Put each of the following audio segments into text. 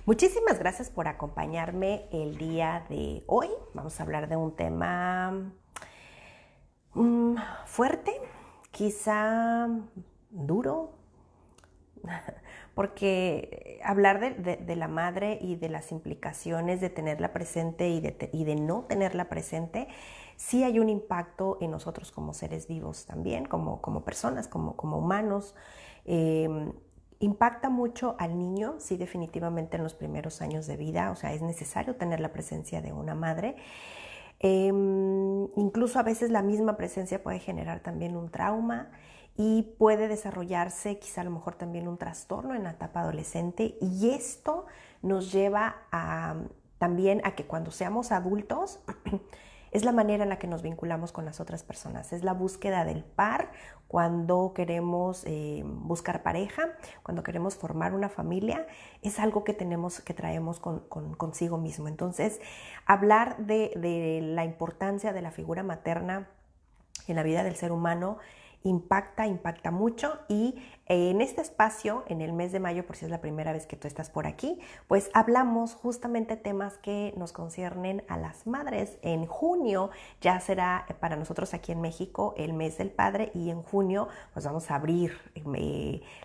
Muchísimas gracias por acompañarme el día de hoy. Vamos a hablar de un tema fuerte, quizá duro, porque hablar de la madre y de las implicaciones de tenerla presente y de no tenerla presente, sí hay un impacto en nosotros como seres vivos también, como personas, como humanos. Impacta mucho al niño, sí, definitivamente en los primeros años de vida, o sea, es necesario tener la presencia de una madre. Incluso a veces la misma presencia puede generar también un trauma y puede desarrollarse quizá a lo mejor también un trastorno en la etapa adolescente, y esto nos lleva también a que cuando seamos adultos es la manera en la que nos vinculamos con las otras personas, es la búsqueda del par cuando queremos buscar pareja, cuando queremos formar una familia, es algo que traemos consigo mismo. Entonces, hablar de la importancia de la figura materna en la vida del ser humano impacta mucho, y en este espacio, en el mes de mayo, por si es la primera vez que tú estás por aquí, pues hablamos justamente temas que nos conciernen a las madres. En junio ya será para nosotros aquí en México el mes del padre, y en junio pues vamos a abrir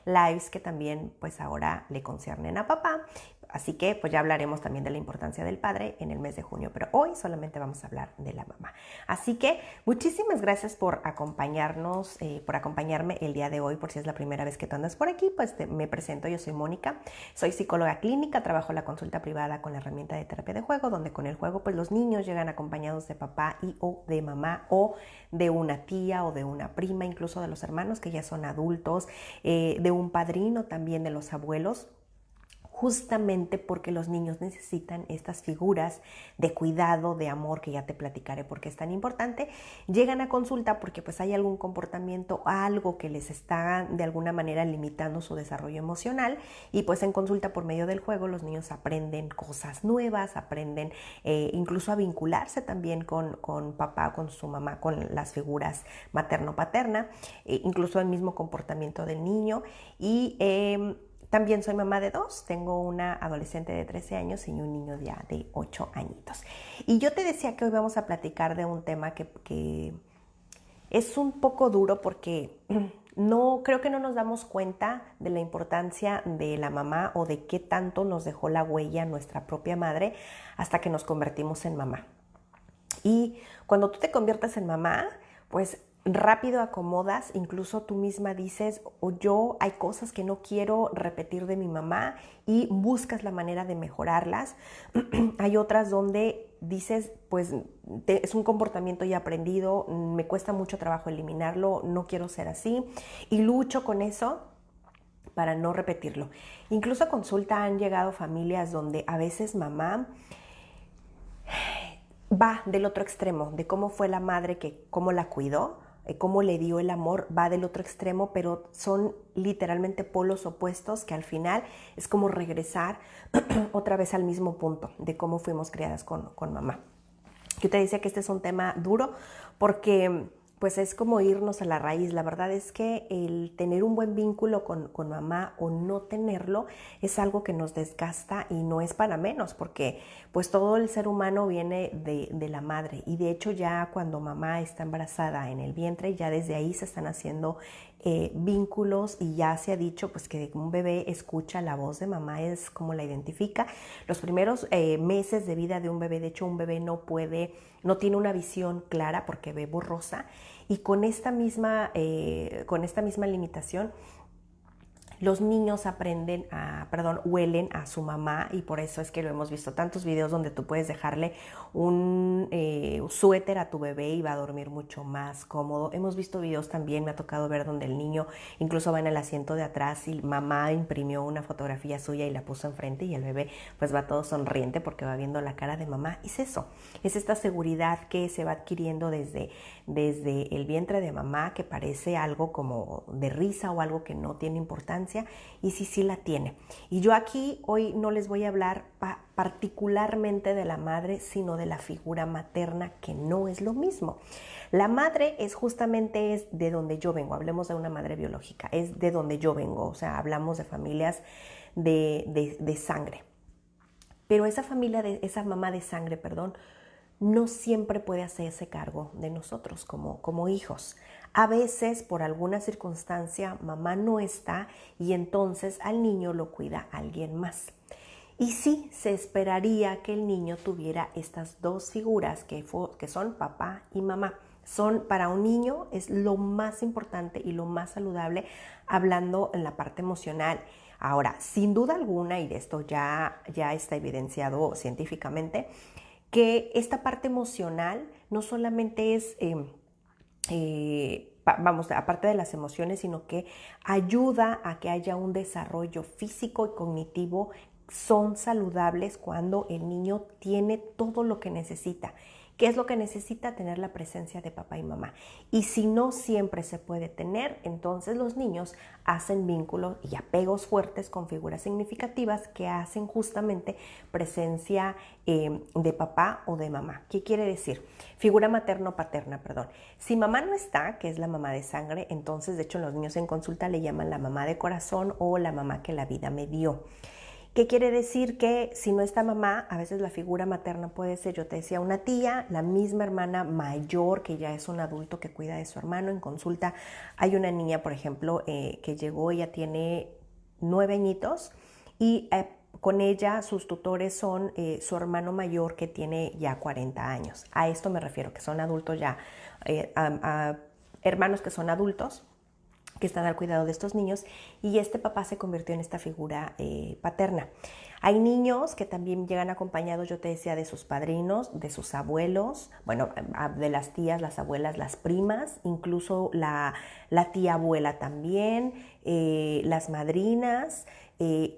lives que también pues ahora le conciernen a papá. Así que pues ya hablaremos también de la importancia del padre en el mes de junio, pero hoy solamente vamos a hablar de la mamá. Así que muchísimas gracias por acompañarnos, por acompañarme el día de hoy. Por si es la primera vez que tú andas por aquí, pues me presento, yo soy Mónica, soy psicóloga clínica, trabajo la consulta privada con la herramienta de terapia de juego, donde con el juego pues los niños llegan acompañados de papá y o de mamá, o de una tía o de una prima, incluso de los hermanos que ya son adultos, de un padrino también, de los abuelos, justamente porque los niños necesitan estas figuras de cuidado, de amor, que ya te platicaré por qué es tan importante. Llegan a consulta porque pues hay algún comportamiento, algo que les está de alguna manera limitando su desarrollo emocional, y pues en consulta por medio del juego los niños aprenden cosas nuevas, aprenden incluso a vincularse también con papá, con su mamá, con las figuras materno-paterna, incluso el mismo comportamiento del niño. Y también soy mamá de dos, tengo una adolescente de 13 años y un niño ya de 8 añitos. Y yo te decía que hoy vamos a platicar de un tema que es un poco duro, porque creo que no nos damos cuenta de la importancia de la mamá o de qué tanto nos dejó la huella nuestra propia madre hasta que nos convertimos en mamá. Y cuando tú te conviertes en mamá, pues rápido acomodas, incluso tú misma dices, o yo hay cosas que no quiero repetir de mi mamá, y buscas la manera de mejorarlas. Hay otras donde dices, pues es un comportamiento ya aprendido, me cuesta mucho trabajo eliminarlo, no quiero ser así, y lucho con eso para no repetirlo. Incluso a consulta han llegado familias donde a veces mamá va del otro extremo, de cómo fue la madre, cómo la cuidó, cómo le dio el amor, va del otro extremo, pero son literalmente polos opuestos, que al final es como regresar otra vez al mismo punto de cómo fuimos criadas con mamá. Yo te decía que este es un tema duro porque pues es como irnos a la raíz. La verdad es que el tener un buen vínculo con mamá o no tenerlo es algo que nos desgasta, y no es para menos, porque pues todo el ser humano viene de la madre, y de hecho ya cuando mamá está embarazada en el vientre, ya desde ahí se están haciendo vínculos, y ya se ha dicho pues que un bebé escucha la voz de mamá, es como la identifica. Los primeros meses de vida de un bebé, de hecho un bebé no tiene una visión clara porque ve borrosa, y con esta misma limitación los niños huelen a su mamá, y por eso es que lo hemos visto tantos videos donde tú puedes dejarle un suéter a tu bebé y va a dormir mucho más cómodo. Hemos visto videos también, me ha tocado ver, donde el niño incluso va en el asiento de atrás y mamá imprimió una fotografía suya y la puso enfrente, y el bebé pues va todo sonriente porque va viendo la cara de mamá. Es eso, es esta seguridad que se va adquiriendo desde el vientre de mamá, que parece algo como de risa o algo que no tiene importancia, y sí la tiene. Y yo aquí hoy no les voy a hablar particularmente de la madre, sino de la figura materna, que no es lo mismo. La madre es de donde yo vengo, hablemos de una madre biológica, es de donde yo vengo, o sea, hablamos de familias de sangre. pero esa mamá de sangre, perdón, no siempre puede hacerse cargo de nosotros como hijos. A veces, por alguna circunstancia, mamá no está y entonces al niño lo cuida alguien más. Y sí, se esperaría que el niño tuviera estas dos figuras que son papá y mamá. Para un niño es lo más importante y lo más saludable hablando en la parte emocional. Ahora, sin duda alguna, y de esto ya está evidenciado científicamente, que esta parte emocional no solamente es, aparte de las emociones, sino que ayuda a que haya un desarrollo físico y cognitivo. Son saludables cuando el niño tiene todo lo que necesita. ¿Qué es lo que necesita? Tener la presencia de papá y mamá. Y si no siempre se puede tener, entonces los niños hacen vínculos y apegos fuertes con figuras significativas que hacen justamente presencia de papá o de mamá. ¿Qué quiere decir? Figura materna o paterna, perdón. Si mamá no está, que es la mamá de sangre, entonces de hecho los niños en consulta le llaman la mamá de corazón o la mamá que la vida me dio. ¿Qué quiere decir? Que si no está mamá, a veces la figura materna puede ser, yo te decía, una tía, la misma hermana mayor que ya es un adulto que cuida de su hermano. En consulta hay una niña, por ejemplo, que llegó, ella tiene 9 añitos y con ella sus tutores son su hermano mayor que tiene ya 40 años. A esto me refiero, que son adultos ya, hermanos que son adultos, que están al cuidado de estos niños, y este papá se convirtió en esta figura paterna. Hay niños que también llegan acompañados, yo te decía, de sus padrinos, de sus abuelos, bueno, de las tías, las abuelas, las primas, incluso la tía abuela también, las madrinas,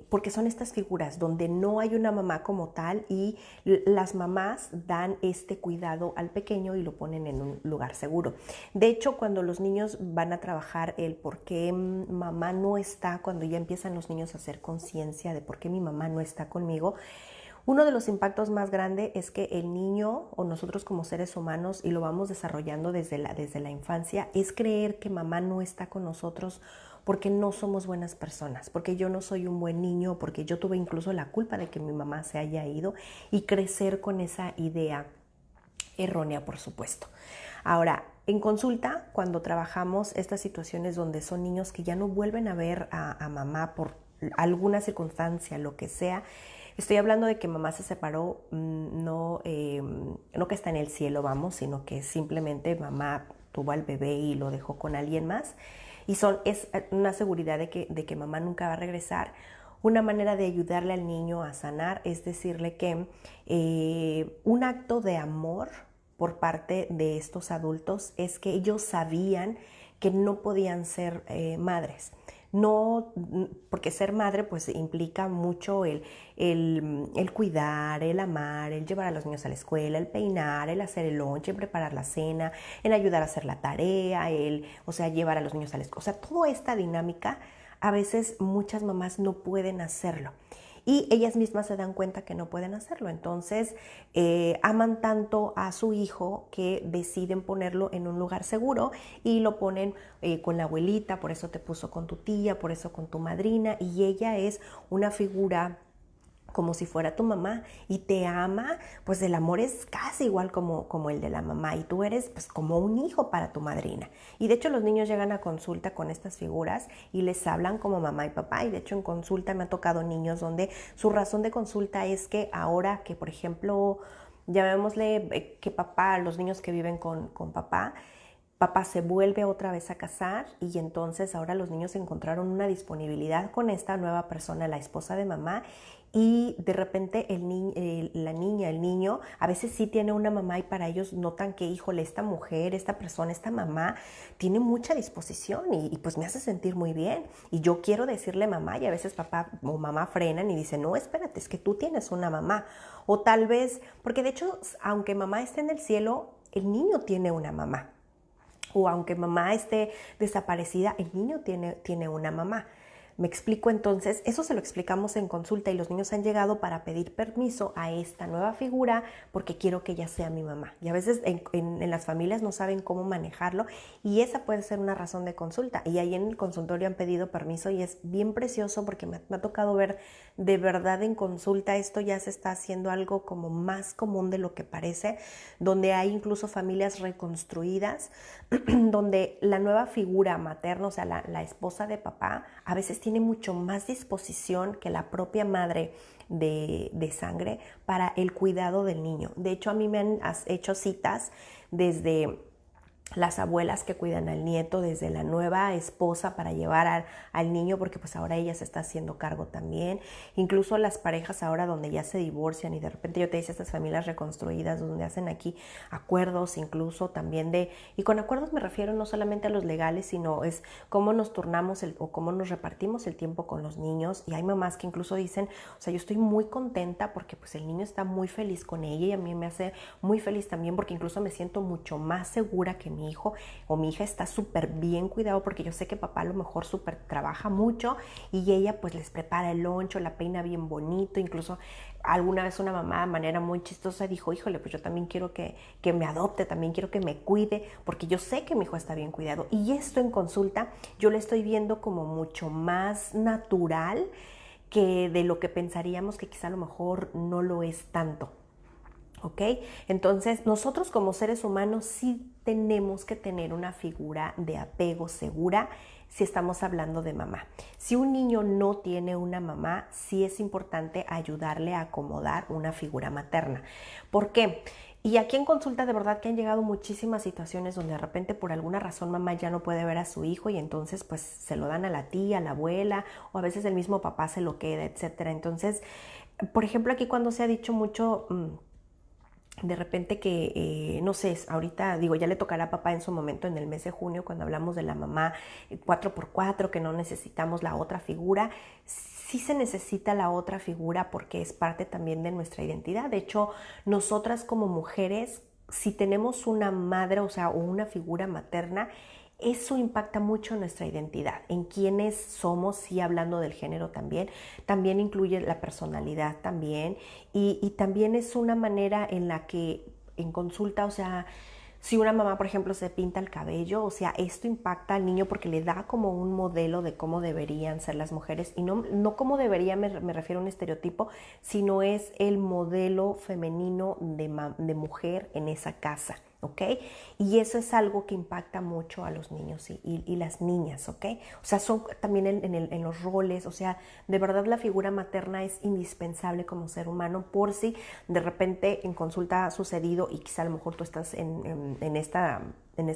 porque son estas figuras donde no hay una mamá como tal y las mamás dan este cuidado al pequeño y lo ponen en un lugar seguro. De hecho, cuando los niños van a trabajar el por qué mamá no está, cuando ya empiezan los niños a hacer conciencia de por qué mi mamá no está conmigo, uno de los impactos más grandes es que el niño o nosotros como seres humanos, y lo vamos desarrollando desde la infancia, es creer que mamá no está con nosotros porque no somos buenas personas, porque yo no soy un buen niño, porque yo tuve incluso la culpa de que mi mamá se haya ido, y crecer con esa idea errónea, por supuesto. Ahora, en consulta, cuando trabajamos estas situaciones donde son niños que ya no vuelven a ver a mamá por alguna circunstancia, lo que sea, estoy hablando de que mamá se separó, no que está en el cielo, vamos, sino que simplemente mamá tuvo al bebé y lo dejó con alguien más, y es una seguridad de que mamá nunca va a regresar. Una manera de ayudarle al niño a sanar es decirle que un acto de amor por parte de estos adultos es que ellos sabían que no podían ser madres. No, porque ser madre pues implica mucho el cuidar, el amar, el llevar a los niños a la escuela, el peinar, el hacer el lunch, el preparar la cena, el ayudar a hacer la tarea, llevar a los niños a la escuela. O sea, toda esta dinámica, a veces muchas mamás no pueden hacerlo. Y ellas mismas se dan cuenta que no pueden hacerlo. Entonces, aman tanto a su hijo que deciden ponerlo en un lugar seguro y lo ponen con la abuelita, por eso te puso con tu tía, por eso con tu madrina, y ella es una figura como si fuera tu mamá y te ama, pues el amor es casi igual como el de la mamá, y tú eres pues como un hijo para tu madrina. Y de hecho los niños llegan a consulta con estas figuras y les hablan como mamá y papá, y de hecho en consulta me ha tocado niños donde su razón de consulta es que ahora que, por ejemplo, llamémosle que papá, los niños que viven con papá se vuelve otra vez a casar, y entonces ahora los niños encontraron una disponibilidad con esta nueva persona, la esposa de mamá, y de repente la niña, el niño, a veces sí tiene una mamá y para ellos notan que, híjole, esta mujer, esta persona, esta mamá tiene mucha disposición y pues me hace sentir muy bien. Y yo quiero decirle mamá, y a veces papá o mamá frenan y dicen, no, espérate, es que tú tienes una mamá. O tal vez, porque de hecho, aunque mamá esté en el cielo, el niño tiene una mamá. O aunque mamá esté desaparecida, el niño tiene una mamá. Me explico. Entonces, eso se lo explicamos en consulta y los niños han llegado para pedir permiso a esta nueva figura porque quiero que ella sea mi mamá. Y a veces en las familias no saben cómo manejarlo y esa puede ser una razón de consulta. Y ahí en el consultorio han pedido permiso y es bien precioso porque me ha tocado ver de verdad en consulta esto ya se está haciendo algo como más común de lo que parece, donde hay incluso familias reconstruidas, donde la nueva figura materna, o sea, la esposa de papá, a veces tiene mucho más disposición que la propia madre de sangre para el cuidado del niño. De hecho, a mí me han hecho citas desde las abuelas que cuidan al nieto, desde la nueva esposa para llevar al niño, porque pues ahora ella se está haciendo cargo también. Incluso las parejas ahora donde ya se divorcian y de repente yo te decía estas familias reconstruidas donde hacen aquí acuerdos incluso también y con acuerdos me refiero no solamente a los legales, sino es cómo nos turnamos o cómo nos repartimos el tiempo con los niños. Y hay mamás que incluso dicen, o sea, yo estoy muy contenta porque pues el niño está muy feliz con ella y a mí me hace muy feliz también porque incluso me siento mucho más segura que mi hijo o mi hija está súper bien cuidado porque yo sé que papá a lo mejor súper trabaja mucho y ella pues les prepara el loncho, la peina bien bonito. Incluso alguna vez una mamá de manera muy chistosa dijo, híjole, pues yo también quiero que me adopte, también quiero que me cuide porque yo sé que mi hijo está bien cuidado. Y esto en consulta yo lo estoy viendo como mucho más natural que de lo que pensaríamos que quizá a lo mejor no lo es tanto. ¿Ok? Entonces, nosotros como seres humanos sí tenemos que tener una figura de apego segura si estamos hablando de mamá. Si un niño no tiene una mamá, sí es importante ayudarle a acomodar una figura materna. ¿Por qué? Y aquí en consulta de verdad que han llegado muchísimas situaciones donde de repente por alguna razón mamá ya no puede ver a su hijo y entonces pues se lo dan a la tía, a la abuela o a veces el mismo papá se lo queda, etcétera. Entonces, por ejemplo, aquí cuando se ha dicho mucho de repente que, no sé, ahorita digo, ya le tocará a papá en su momento en el mes de junio cuando hablamos de la mamá 4x4, que no necesitamos la otra figura. Sí se necesita la otra figura porque es parte también de nuestra identidad. De hecho, nosotras como mujeres, si tenemos una madre, o sea, o una figura materna, eso impacta mucho nuestra identidad, en quiénes somos, y hablando del género también incluye la personalidad también, y también es una manera en la que en consulta, o sea, si una mamá, por ejemplo, se pinta el cabello, o sea, esto impacta al niño porque le da como un modelo de cómo deberían ser las mujeres, y no cómo debería, me refiero a un estereotipo, sino es el modelo femenino de mujer en esa casa. ¿Ok? Y eso es algo que impacta mucho a los niños y las niñas, ¿ok? O sea, son también en los roles, o sea, de verdad la figura materna es indispensable como ser humano por si de repente en consulta ha sucedido y quizá a lo mejor tú estás en esta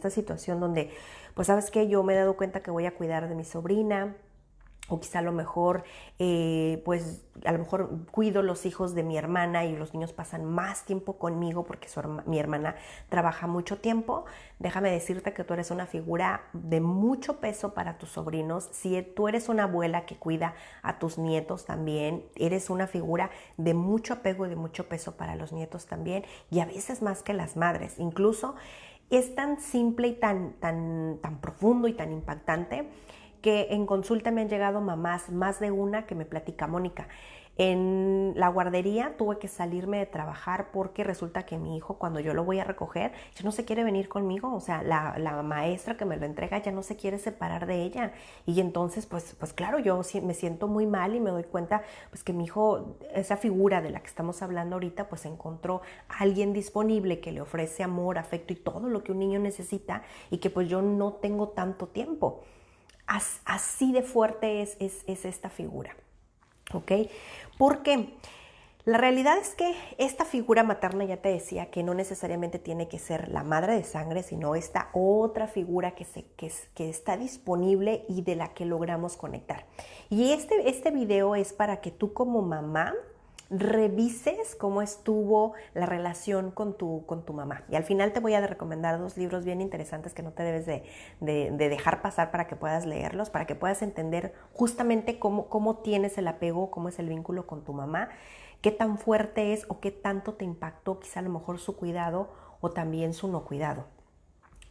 situación donde, pues, ¿sabes qué? Yo me he dado cuenta que voy a cuidar de mi sobrina, o quizá a lo mejor, pues a lo mejor cuido los hijos de mi hermana y los niños pasan más tiempo conmigo porque mi hermana trabaja mucho tiempo. Déjame decirte que tú eres una figura de mucho peso para tus sobrinos. Si tú eres una abuela que cuida a tus nietos también, eres una figura de mucho apego y de mucho peso para los nietos también, y a veces más que las madres. Incluso es tan simple y tan profundo y tan impactante que en consulta me han llegado mamás, más de una, que me platica, Mónica, en la guardería tuve que salirme de trabajar porque resulta que mi hijo, cuando yo lo voy a recoger, ya no se quiere venir conmigo. O sea, la maestra que me lo entrega ya no se quiere separar de ella. Y entonces, pues claro, yo me siento muy mal y me doy cuenta pues que mi hijo, esa figura de la que estamos hablando ahorita, pues encontró a alguien disponible que le ofrece amor, afecto y todo lo que un niño necesita, y que pues yo no tengo tanto tiempo. Así de fuerte es esta figura, ¿ok? Porque la realidad es que esta figura materna, ya te decía, que no necesariamente tiene que ser la madre de sangre, sino esta otra figura que está disponible y de la que logramos conectar. Y este video es para que tú como mamá revises cómo estuvo la relación con tu mamá. Y al final te voy a recomendar 2 libros bien interesantes que no te debes de dejar pasar para que puedas leerlos, para que puedas entender justamente cómo tienes el apego, cómo es el vínculo con tu mamá, qué tan fuerte es o qué tanto te impactó quizá a lo mejor su cuidado o también su no cuidado,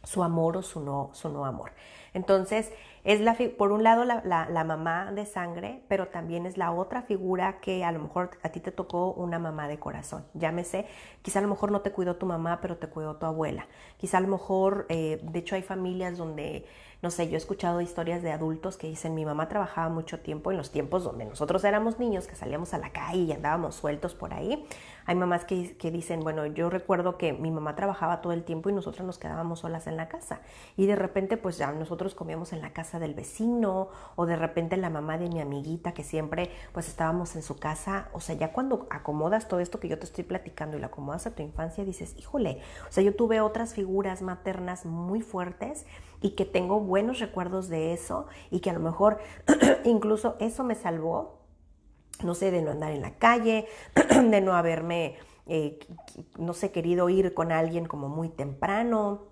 su amor o su no amor. Entonces, es por un lado la mamá de sangre, pero también es la otra figura que a lo mejor a ti te tocó una mamá de corazón. Llámese, quizá a lo mejor no te cuidó tu mamá, pero te cuidó tu abuela. Quizá a lo mejor, de hecho hay familias donde, no sé, yo he escuchado historias de adultos que dicen, mi mamá trabajaba mucho tiempo en los tiempos donde nosotros éramos niños, que salíamos a la calle y andábamos sueltos por ahí. Hay mamás que dicen, bueno, yo recuerdo que mi mamá trabajaba todo el tiempo y nosotros nos quedábamos solas en la casa. Y de repente, pues ya nosotros comíamos en la casa del vecino, o de repente la mamá de mi amiguita, que siempre pues estábamos en su casa. O sea, ya cuando acomodas todo esto que yo te estoy platicando y lo acomodas a tu infancia, dices, híjole, o sea, yo tuve otras figuras maternas muy fuertes y que tengo buenos recuerdos de eso, y que a lo mejor incluso eso me salvó, no sé, de no andar en la calle, de no haberme, no sé, querido ir con alguien como muy temprano,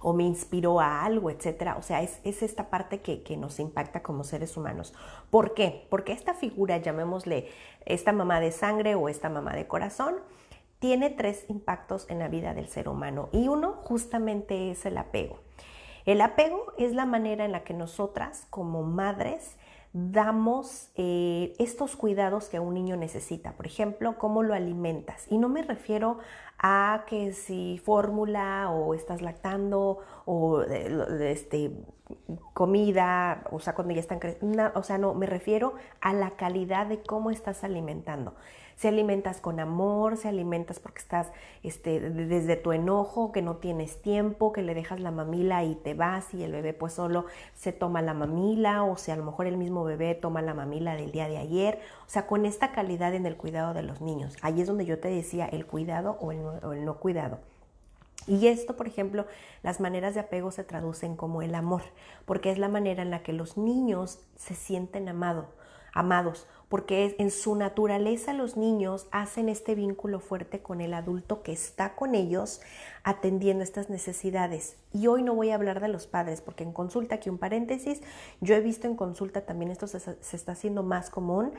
o me inspiró a algo, etcétera. O sea, es esta parte que nos impacta como seres humanos. ¿Por qué? Porque esta figura, llamémosle esta mamá de sangre o esta mamá de corazón, tiene 3 impactos en la vida del ser humano, y uno justamente es el apego. El apego es la manera en la que nosotras como madres damos estos cuidados que un niño necesita. Por ejemplo, cómo lo alimentas. Y no me refiero a que si fórmula o estás lactando o comida, o sea, cuando ya están creciendo. O sea, no, me refiero a la calidad de cómo estás alimentando. Si alimentas con amor, si alimentas porque estás desde tu enojo, que no tienes tiempo, que le dejas la mamila y te vas, y el bebé pues solo se toma la mamila, o si a lo mejor el mismo bebé toma la mamila del día de ayer. O sea, con esta calidad en el cuidado de los niños. Ahí es donde yo te decía el cuidado o el no cuidado. Y esto, por ejemplo, las maneras de apego se traducen como el amor, porque es la manera en la que los niños se sienten amados, porque en su naturaleza los niños hacen este vínculo fuerte con el adulto que está con ellos atendiendo estas necesidades. Y hoy no voy a hablar de los padres, porque en consulta, aquí un paréntesis, yo he visto en consulta también esto se está haciendo más común,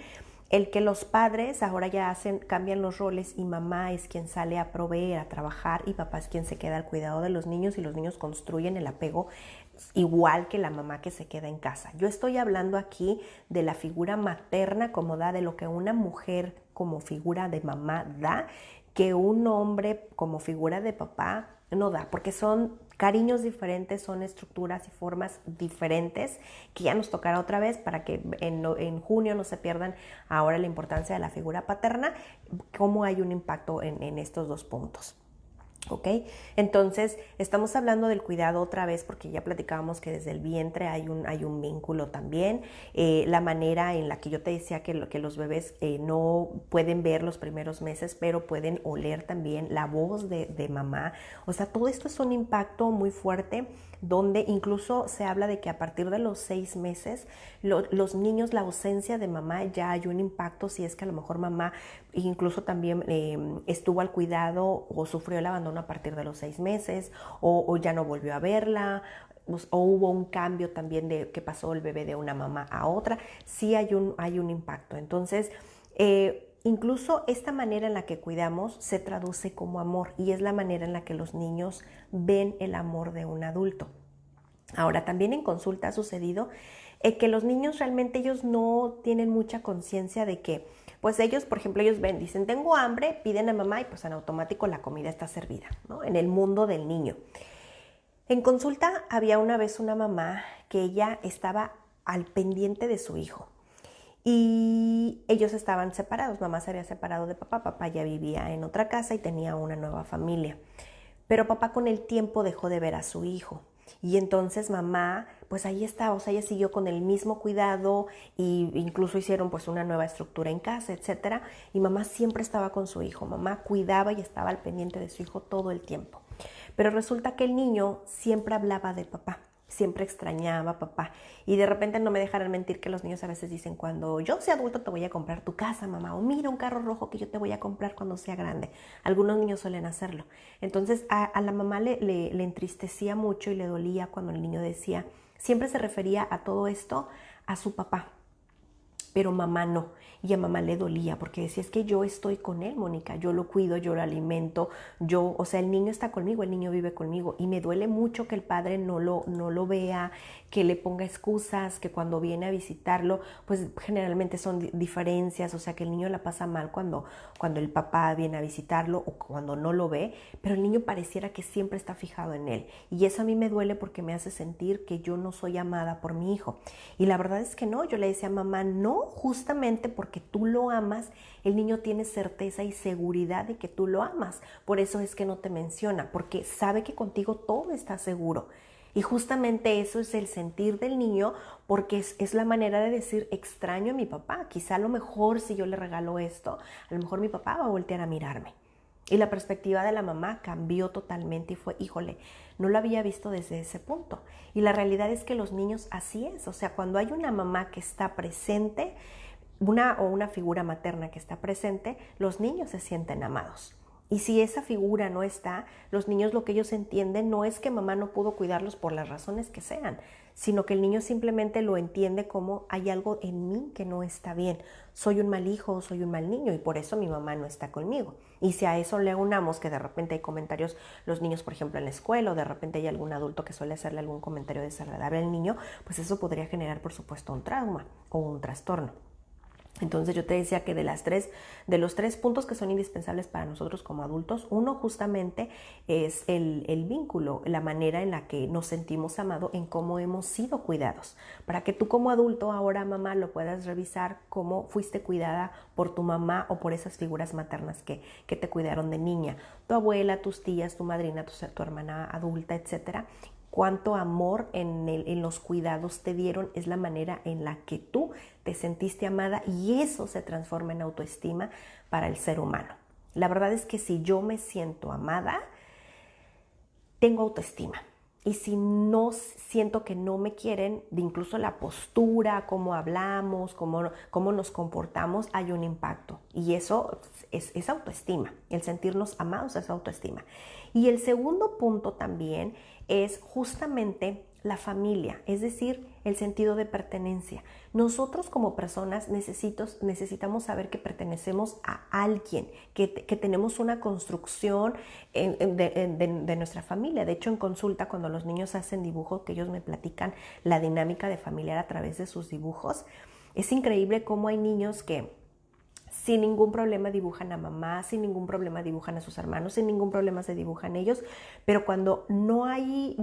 el que los padres ahora ya cambian los roles, y mamá es quien sale a proveer, a trabajar, y papá es quien se queda al cuidado de los niños, y los niños construyen el apego igual que la mamá que se queda en casa. Yo estoy hablando aquí de la figura materna como da, de lo que una mujer como figura de mamá da, que un hombre como figura de papá no da, porque son cariños diferentes, son estructuras y formas diferentes, que ya nos tocará otra vez para que en junio no se pierdan ahora la importancia de la figura paterna, cómo hay un impacto en estos 2 puntos. ¿Ok? Entonces, estamos hablando del cuidado otra vez, porque ya platicábamos que desde el vientre hay un vínculo también. La manera en la que yo te decía que los bebés no pueden ver los primeros meses, pero pueden oler también la voz de mamá. O sea, todo esto es un impacto muy fuerte, donde incluso se habla de que a partir de los 6 meses, los niños, la ausencia de mamá, ya hay un impacto, si es que a lo mejor mamá incluso también estuvo al cuidado o sufrió el abandono a partir de los 6 meses, o ya no volvió a verla, o hubo un cambio también de que pasó el bebé de una mamá a otra. Sí hay un impacto. Entonces, incluso esta manera en la que cuidamos se traduce como amor, y es la manera en la que los niños ven el amor de un adulto. Ahora, también en consulta ha sucedido que los niños realmente ellos no tienen mucha conciencia de que, pues ellos, por ejemplo, ellos ven, dicen, tengo hambre, piden a mamá, y pues en automático la comida está servida, ¿no? En el mundo del niño. En consulta había una vez una mamá que ella estaba al pendiente de su hijo, y ellos estaban separados. Mamá se había separado de papá, papá ya vivía en otra casa y tenía una nueva familia, pero papá con el tiempo dejó de ver a su hijo. Y entonces mamá, pues ahí estaba, o sea, ella siguió con el mismo cuidado, y incluso hicieron pues una nueva estructura en casa, etcétera. Y mamá siempre estaba con su hijo, mamá cuidaba y estaba al pendiente de su hijo todo el tiempo. Pero resulta que el niño siempre hablaba de papá, siempre extrañaba a papá. Y de repente, no me dejarán mentir que los niños a veces dicen, cuando yo sea adulto te voy a comprar tu casa, mamá, o mira un carro rojo que yo te voy a comprar cuando sea grande. Algunos niños suelen hacerlo. Entonces a la mamá le entristecía mucho y le dolía cuando el niño decía, siempre se refería a todo esto a su papá. pero mamá no. Y a mamá le dolía porque decía, es que yo estoy con él, Mónica, yo lo cuido, yo lo alimento, o sea, el niño está conmigo, el niño vive conmigo y me duele mucho que el padre no lo vea, que le ponga excusas, que cuando viene a visitarlo, pues generalmente son diferencias, o sea, que el niño la pasa mal cuando el papá viene a visitarlo o cuando no lo ve, pero el niño pareciera que siempre está fijado en él. Y eso a mí me duele porque me hace sentir que yo no soy amada por mi hijo. Y la verdad es que no, yo le decía a mamá, no, justamente porque tú lo amas, el niño tiene certeza y seguridad de que tú lo amas. Por eso es que no te menciona, porque sabe que contigo todo está seguro. Y justamente eso es el sentir del niño, porque es la manera de decir, extraño a mi papá. Quizá a lo mejor si yo le regalo esto, a lo mejor mi papá va a voltear a mirarme. Y la perspectiva de la mamá cambió totalmente y fue, híjole, no lo había visto desde ese punto. Y la realidad es que los niños así es. O sea, cuando hay una mamá que está presente, una figura materna que está presente, los niños se sienten amados. Y si esa figura no está, los niños lo que ellos entienden no es que mamá no pudo cuidarlos por las razones que sean, sino que el niño simplemente lo entiende como hay algo en mí que no está bien. Soy un mal hijo, soy un mal niño y por eso mi mamá no está conmigo. Y si a eso le unamos que de repente hay comentarios, los niños por ejemplo en la escuela o de repente hay algún adulto que suele hacerle algún comentario desagradable al niño, pues eso podría generar por supuesto un trauma o un trastorno. Entonces yo te decía que de los tres puntos que son indispensables para nosotros como adultos, uno justamente es el vínculo, la manera en la que nos sentimos amados, en cómo hemos sido cuidados. Para que tú como adulto, ahora mamá, lo puedas revisar cómo fuiste cuidada por tu mamá o por esas figuras maternas que te cuidaron de niña. Tu abuela, tus tías, tu madrina, tu hermana adulta, etcétera. Cuánto amor en los cuidados te dieron, es la manera en la que tú te sentiste amada y eso se transforma en autoestima para el ser humano. La verdad es que si yo me siento amada, tengo autoestima. Y si no siento que no me quieren, de incluso la postura, cómo hablamos, cómo nos comportamos, hay un impacto. Y eso es autoestima. El sentirnos amados es autoestima. Y el segundo punto también es justamente la familia, es decir, el sentido de pertenencia. Nosotros como personas necesitamos saber que pertenecemos a alguien, que tenemos una construcción de nuestra familia. De hecho, en consulta, cuando los niños hacen dibujos, que ellos me platican la dinámica de familiar a través de sus dibujos, es increíble cómo hay niños que sin ningún problema dibujan a mamá, sin ningún problema dibujan a sus hermanos, sin ningún problema se dibujan ellos, pero cuando no hay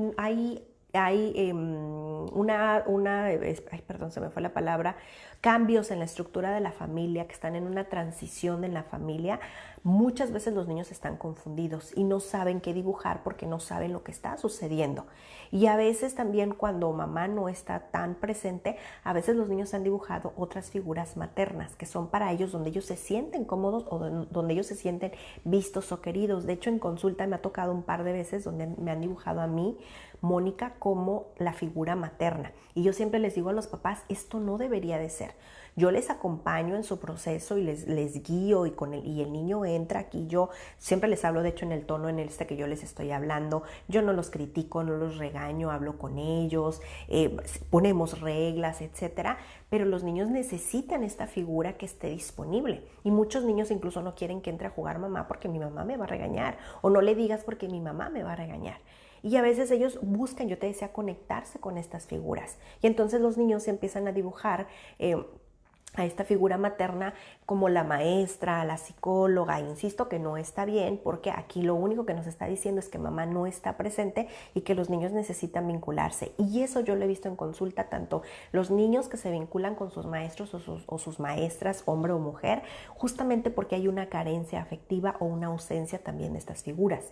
perdón, se me fue la palabra, cambios en la estructura de la familia, que están en una transición en la familia, muchas veces los niños están confundidos y no saben qué dibujar porque no saben lo que está sucediendo. Y a veces también cuando mamá no está tan presente, a veces los niños han dibujado otras figuras maternas que son para ellos donde ellos se sienten cómodos o donde ellos se sienten vistos o queridos. De hecho, en consulta me ha tocado un par de veces donde me han dibujado a mí, Mónica, como la figura materna. Y yo siempre les digo a los papás, esto no debería de ser. Yo les acompaño en su proceso y les guío y el niño entra aquí. Yo siempre les hablo, de hecho, en el tono en este que yo les estoy hablando. Yo no los critico, no los regaño, hablo con ellos, ponemos reglas, etcétera. Pero los niños necesitan esta figura que esté disponible. Y muchos niños incluso no quieren que entre a jugar mamá porque mi mamá me va a regañar. O no le digas porque mi mamá me va a regañar. Y a veces ellos buscan, yo te decía, conectarse con estas figuras. Y entonces los niños empiezan a dibujar a esta figura materna como la maestra, la psicóloga. Insisto que no está bien porque aquí lo único que nos está diciendo es que mamá no está presente y que los niños necesitan vincularse. Y eso yo lo he visto en consulta, tanto los niños que se vinculan con sus maestros o sus maestras, hombre o mujer, justamente porque hay una carencia afectiva o una ausencia también de estas figuras.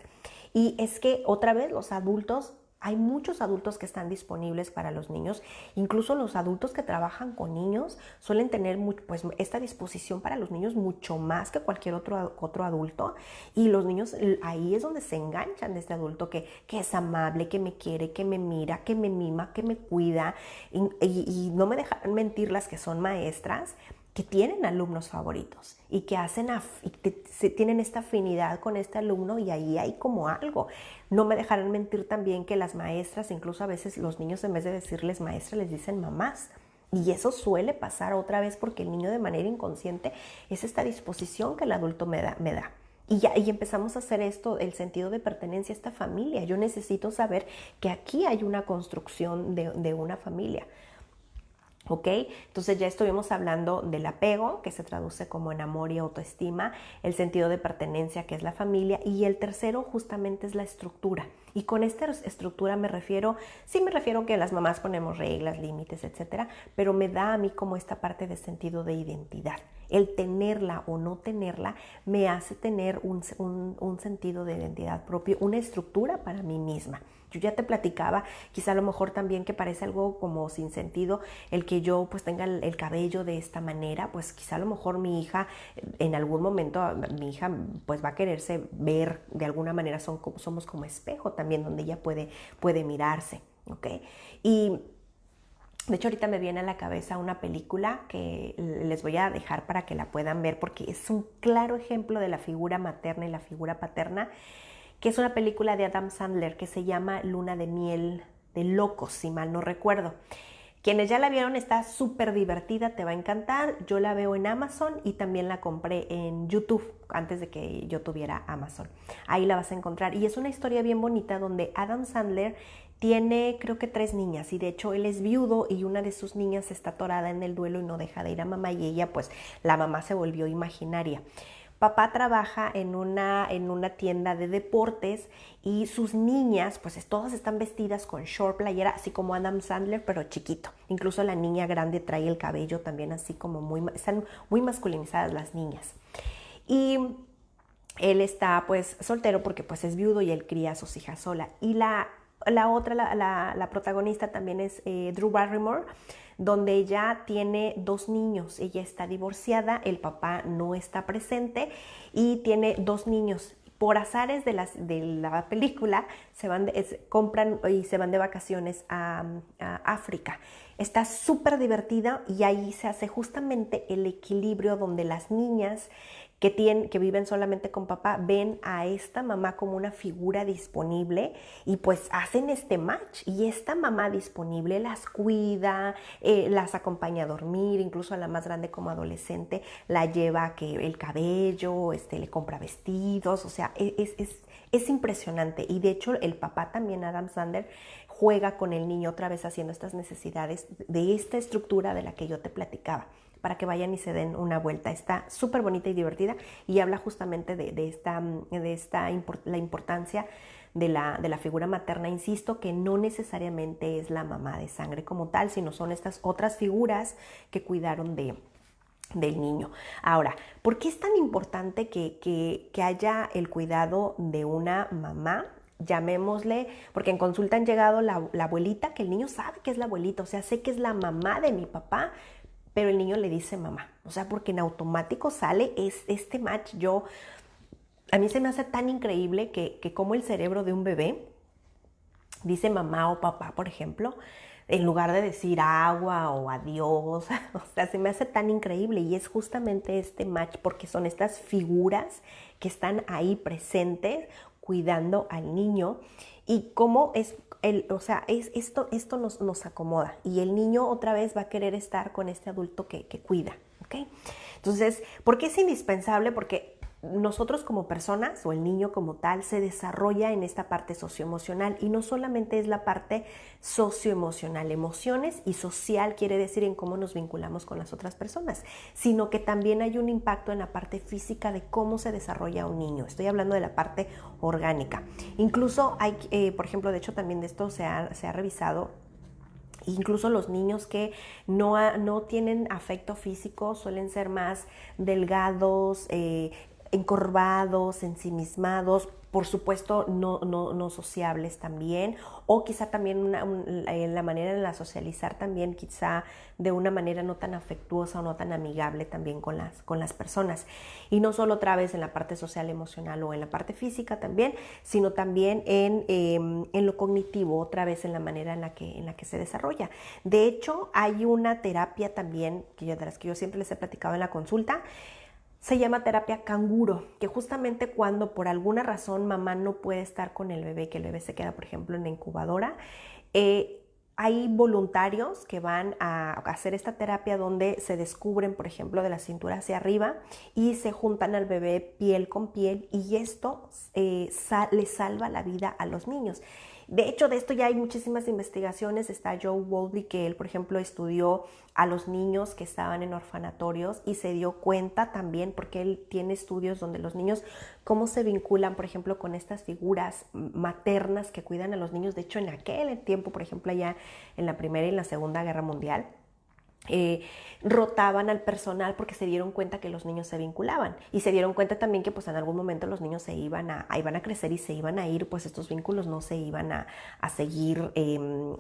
Y es que otra vez los adultos, hay muchos adultos que están disponibles para los niños, incluso los adultos que trabajan con niños suelen tener pues, esta disposición para los niños mucho más que cualquier otro adulto, y los niños ahí es donde se enganchan de este adulto que es amable, que me quiere, que me mira, que me mima, que me cuida, y no me dejan mentir las que son maestras, que tienen alumnos favoritos y que tienen esta afinidad con este alumno, y ahí hay como algo. No me dejarán mentir también que las maestras, incluso a veces los niños en vez de decirles maestra les dicen mamás. Y eso suele pasar otra vez porque el niño de manera inconsciente es esta disposición que el adulto me da. Y empezamos a hacer esto, el sentido de pertenencia a esta familia. Yo necesito saber que aquí hay una construcción de una familia. ¿Ok? Entonces ya estuvimos hablando del apego, que se traduce como en amor y autoestima, el sentido de pertenencia, que es la familia, y el tercero justamente es la estructura. Y con esta estructura me refiero que las mamás ponemos reglas, límites, etcétera, pero me da a mí como esta parte de sentido de identidad. El tenerla o no tenerla me hace tener un sentido de identidad propio, una estructura para mí misma. Yo ya te platicaba, quizá a lo mejor también que parece algo como sin sentido, el que yo pues tenga el cabello de esta manera, pues quizá a lo mejor mi hija, en algún momento, mi hija pues va a quererse ver de alguna manera, somos como espejo también, donde ella puede mirarse, ¿ok? Y de hecho, ahorita me viene a la cabeza una película que les voy a dejar para que la puedan ver, porque es un claro ejemplo de la figura materna y la figura paterna, que es una película de Adam Sandler que se llama Luna de miel de locos, si mal no recuerdo. Quienes ya la vieron, está súper divertida, te va a encantar. Yo la veo en Amazon y también la compré en YouTube antes de que yo tuviera Amazon. Ahí la vas a encontrar. Y es una historia bien bonita donde Adam Sandler tiene creo que 3 niñas y de hecho él es viudo y una de sus niñas está atorada en el duelo y no deja de ir a mamá y ella pues la mamá se volvió imaginaria. Papá trabaja en una tienda de deportes y sus niñas, pues todas están vestidas con short playera, así como Adam Sandler, pero chiquito. Incluso la niña grande trae el cabello también así como están muy masculinizadas las niñas. Y él está pues soltero porque pues es viudo y él cría a sus hijas sola. Y la protagonista también es Drew Barrymore, donde ella tiene 2 niños. Ella está divorciada, el papá no está presente y tiene 2 niños. Por azares de la película, compran y se van de vacaciones a África. Está súper divertida y ahí se hace justamente el equilibrio donde las niñas que viven solamente con papá ven a esta mamá como una figura disponible y pues hacen este match y esta mamá disponible las cuida, las acompaña a dormir, incluso a la más grande como adolescente la lleva que el cabello, le compra vestidos, o sea, es impresionante. Y de hecho el papá también, Adam Sandler, juega con el niño otra vez haciendo estas necesidades de esta estructura de la que yo te platicaba, para que vayan y se den una vuelta. Está súper bonita y divertida y habla justamente la importancia de la figura materna. Insisto que no necesariamente es la mamá de sangre como tal, sino son estas otras figuras que cuidaron del niño. Ahora, ¿por qué es tan importante que haya el cuidado de una mamá? Llamémosle, porque en consulta han llegado la abuelita, que el niño sabe que es la abuelita, o sea, sé que es la mamá de mi papá, pero el niño le dice mamá, o sea, porque en automático sale este match. A mí se me hace tan increíble que como el cerebro de un bebé dice mamá o papá, por ejemplo, en lugar de decir agua o adiós, o sea, se me hace tan increíble y es justamente este match porque son estas figuras que están ahí presentes cuidando al niño y cómo esto nos acomoda y el niño otra vez va a querer estar con este adulto que cuida, ¿ok? Entonces, ¿por qué es indispensable? Porque nosotros como personas o el niño como tal se desarrolla en esta parte socioemocional y no solamente es la parte socioemocional, emociones y social quiere decir en cómo nos vinculamos con las otras personas, sino que también hay un impacto en la parte física de cómo se desarrolla un niño. Estoy hablando de la parte orgánica. Incluso hay, por ejemplo, de hecho también de esto se ha revisado. Incluso los niños que no tienen afecto físico suelen ser más delgados, encorvados, ensimismados, por supuesto no sociables también, o quizá también la manera de socializar también quizá de una manera no tan afectuosa o no tan amigable también con las personas. Y no solo otra vez en la parte social, emocional o en la parte física también, sino también en lo cognitivo, otra vez en la manera en la que se desarrolla. De hecho, hay una terapia también, de las que yo siempre les he platicado en la consulta, se llama terapia canguro, que justamente cuando por alguna razón mamá no puede estar con el bebé, que el bebé se queda, por ejemplo, en la incubadora, hay voluntarios que van a hacer esta terapia donde se descubren, por ejemplo, de la cintura hacia arriba y se juntan al bebé piel con piel y esto le salva la vida a los niños. De hecho, de esto ya hay muchísimas investigaciones. Está Joe Bowlby, que él, por ejemplo, estudió a los niños que estaban en orfanatorios y se dio cuenta también, porque él tiene estudios donde los niños, cómo se vinculan, por ejemplo, con estas figuras maternas que cuidan a los niños. De hecho, en aquel tiempo, por ejemplo, allá en la Primera y en la Segunda Guerra Mundial, rotaban al personal porque se dieron cuenta que los niños se vinculaban y se dieron cuenta también que pues en algún momento los niños iban a crecer y se iban a ir, pues estos vínculos no se iban a seguir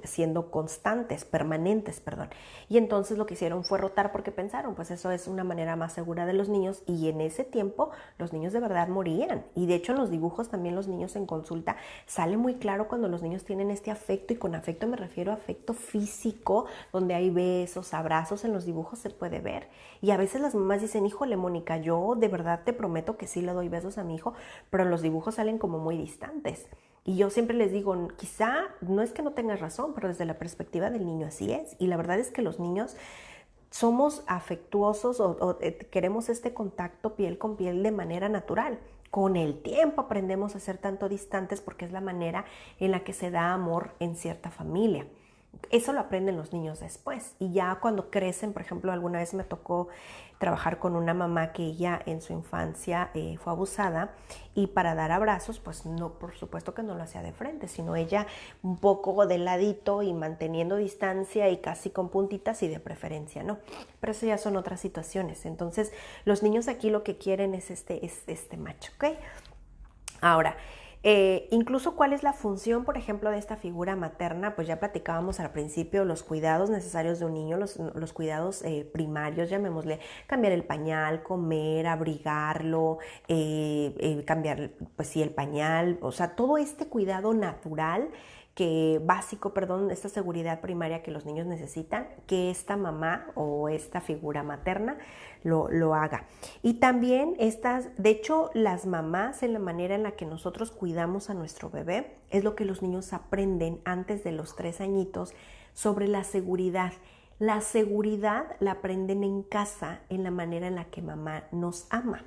siendo constantes, permanentes, perdón. Y entonces lo que hicieron fue rotar porque pensaron, pues eso es una manera más segura de los niños, y en ese tiempo los niños de verdad morían. Y de hecho en los dibujos también los niños en consulta sale muy claro cuando los niños tienen este afecto, y con afecto me refiero a afecto físico, donde hay besos, abrazos. En los dibujos se puede ver, y a veces las mamás dicen, híjole Mónica, yo de verdad te prometo que sí le doy besos a mi hijo, pero los dibujos salen como muy distantes. Y yo siempre les digo, quizá no es que no tengas razón, pero desde la perspectiva del niño así es. Y la verdad es que los niños somos afectuosos o queremos este contacto piel con piel de manera natural. Con el tiempo aprendemos a ser tanto distantes porque es la manera en la que se da amor en cierta familia. Eso lo aprenden los niños después, y ya cuando crecen, por ejemplo, alguna vez me tocó trabajar con una mamá que ella en su infancia fue abusada, y para dar abrazos, pues no, por supuesto que no lo hacía de frente, sino ella un poco de ladito y manteniendo distancia y casi con puntitas, y de preferencia no. Pero eso ya son otras situaciones. Entonces los niños aquí lo que quieren es este macho, ¿ok? Ahora, incluso cuál es la función, por ejemplo, de esta figura materna, pues ya platicábamos al principio, los cuidados necesarios de un niño, los cuidados primarios, llamémosle, cambiar el pañal, comer, abrigarlo, cambiar, pues sí, el pañal, o sea, todo este cuidado natural básico, esta seguridad primaria que los niños necesitan, que esta mamá o esta figura materna lo haga. Y también de hecho, las mamás, en la manera en la que nosotros cuidamos a nuestro bebé, es lo que los niños aprenden antes de los 3 añitos sobre la seguridad. La seguridad la aprenden en casa, en la manera en la que mamá nos ama,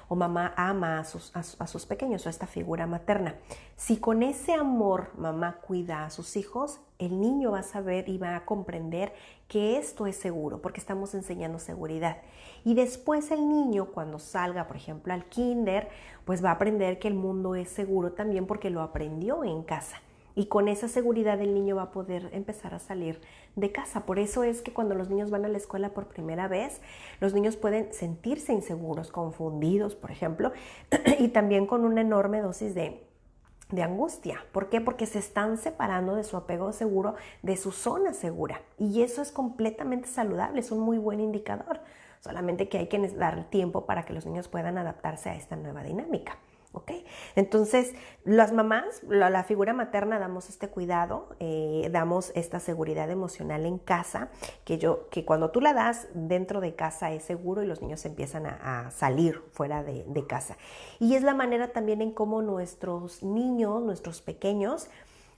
o mamá ama a sus pequeños, o a esta figura materna. Si con ese amor mamá cuida a sus hijos, el niño va a saber y va a comprender que esto es seguro, porque estamos enseñando seguridad. Y después el niño, cuando salga, por ejemplo, al kinder, pues va a aprender que el mundo es seguro también porque lo aprendió en casa. Y con esa seguridad el niño va a poder empezar a salir de casa. Por eso es que cuando los niños van a la escuela por primera vez, los niños pueden sentirse inseguros, confundidos, por ejemplo, y también con una enorme dosis de angustia. ¿Por qué? Porque se están separando de su apego seguro, de su zona segura. Y eso es completamente saludable, es un muy buen indicador. Solamente que hay que dar tiempo para que los niños puedan adaptarse a esta nueva dinámica. ¿Ok? Entonces, las mamás, la figura materna, damos este cuidado, damos esta seguridad emocional en casa, que cuando tú la das dentro de casa es seguro, y los niños empiezan a salir fuera de casa. Y es la manera también en cómo nuestros niños, nuestros pequeños,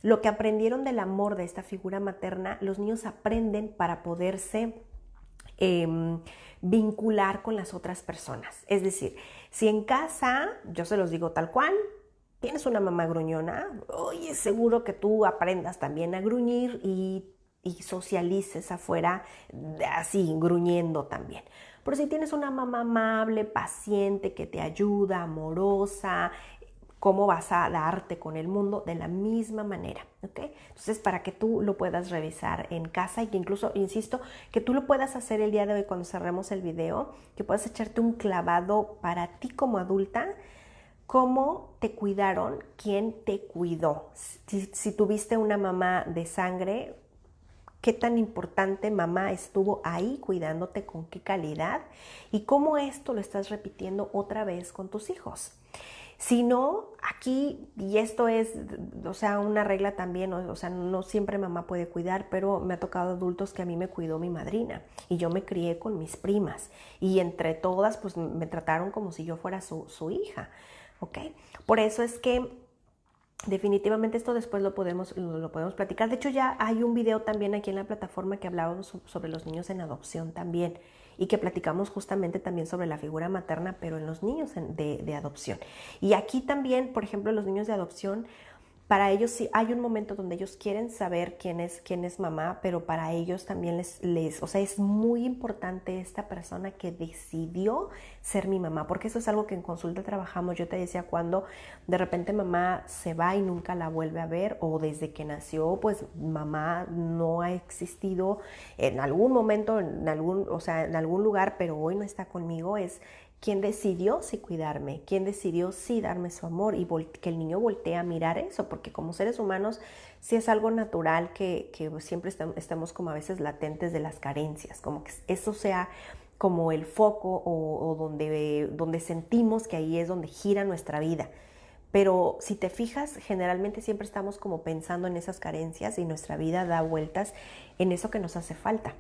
lo que aprendieron del amor de esta figura materna, los niños aprenden para poderse vincular con las otras personas. Es decir, si en casa, yo se los digo tal cual, tienes una mamá gruñona, oye, seguro que tú aprendas también a gruñir y socialices afuera así, gruñendo también. Pero si tienes una mamá amable, paciente, que te ayuda, amorosa, ¿cómo vas a darte con el mundo? De la misma manera, ¿ok? Entonces, para que tú lo puedas revisar en casa, y que incluso, insisto, que tú lo puedas hacer el día de hoy cuando cerremos el video, que puedas echarte un clavado para ti como adulta, cómo te cuidaron, quién te cuidó. Si tuviste una mamá de sangre, qué tan importante mamá estuvo ahí cuidándote, con qué calidad, y cómo esto lo estás repitiendo otra vez con tus hijos. Si no, aquí, y esto es, o sea, una regla también, o sea, no siempre mamá puede cuidar, pero me ha tocado adultos que a mí me cuidó mi madrina, y yo me crié con mis primas, y entre todas, pues me trataron como si yo fuera su hija, ¿ok? Por eso es que Definitivamente esto después lo podemos platicar. De hecho, ya hay un video también aquí en la plataforma que hablábamos sobre los niños en adopción también y que platicamos justamente también sobre la figura materna, pero en los niños de adopción. Y aquí también, por ejemplo, los niños de adopción, para ellos sí hay un momento donde ellos quieren saber quién es mamá, pero para ellos también o sea, es muy importante esta persona que decidió ser mi mamá, porque eso es algo que en consulta trabajamos. Yo te decía, cuando de repente mamá se va y nunca la vuelve a ver, o desde que nació, pues mamá no ha existido en algún momento, o sea, en algún lugar, pero hoy no está conmigo. Es quién decidió sí cuidarme, quién decidió sí darme su amor, y que el niño voltee a mirar eso, porque como seres humanos sí es algo natural que siempre estamos como a veces latentes de las carencias, como que eso sea como el foco o donde sentimos que ahí es donde gira nuestra vida. Pero si te fijas, generalmente siempre estamos como pensando en esas carencias y nuestra vida da vueltas en eso que nos hace falta.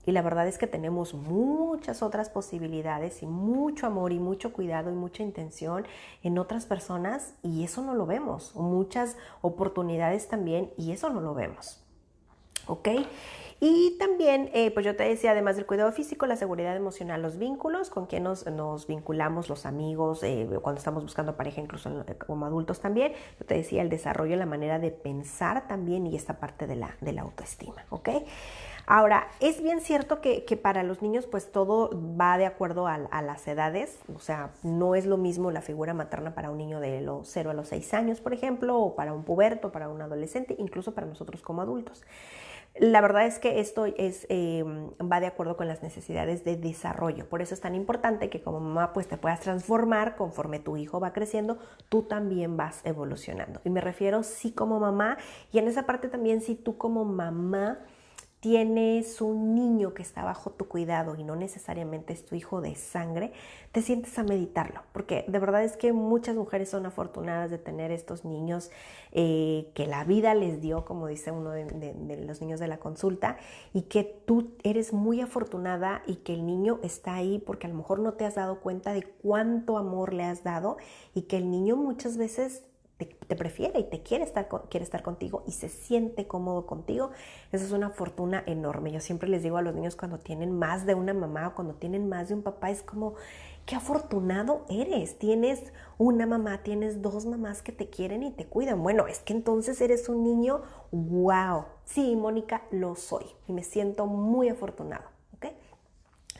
Y la verdad es que tenemos muchas otras posibilidades y mucho amor y mucho cuidado y mucha intención en otras personas, y eso no lo vemos. O muchas oportunidades también, y eso no lo vemos. ¿Ok? Y también, pues yo te decía, además del cuidado físico, la seguridad emocional, los vínculos, con quién nos vinculamos, los amigos, cuando estamos buscando pareja, incluso como adultos también. Yo te decía, el desarrollo, la manera de pensar también, y esta parte de la autoestima, ¿ok? Ahora, es bien cierto que para los niños pues todo va de acuerdo a las edades. O sea, no es lo mismo la figura materna para un niño de los 0 a los 6 años, por ejemplo, o para un puberto, para un adolescente, incluso para nosotros como adultos. La verdad es que esto va de acuerdo con las necesidades de desarrollo. Por eso es tan importante que como mamá pues te puedas transformar conforme tu hijo va creciendo, tú también vas evolucionando. Y me refiero sí como mamá, y en esa parte también si tú como mamá tienes un niño que está bajo tu cuidado y no necesariamente es tu hijo de sangre, te sientes a meditarlo, porque de verdad es que muchas mujeres son afortunadas de tener estos niños que la vida les dio, como dice uno de los niños de la consulta, y que tú eres muy afortunada y que el niño está ahí porque a lo mejor no te has dado cuenta de cuánto amor le has dado, y que el niño muchas veces te prefiere y quiere estar contigo y se siente cómodo contigo. Eso es una fortuna enorme. Yo siempre les digo a los niños, cuando tienen más de una mamá o cuando tienen más de un papá, es como, qué afortunado eres. Tienes una mamá, tienes dos mamás que te quieren y te cuidan. Bueno, es que entonces eres un niño, wow. Sí, Mónica, lo soy y me siento muy afortunado, ¿ok?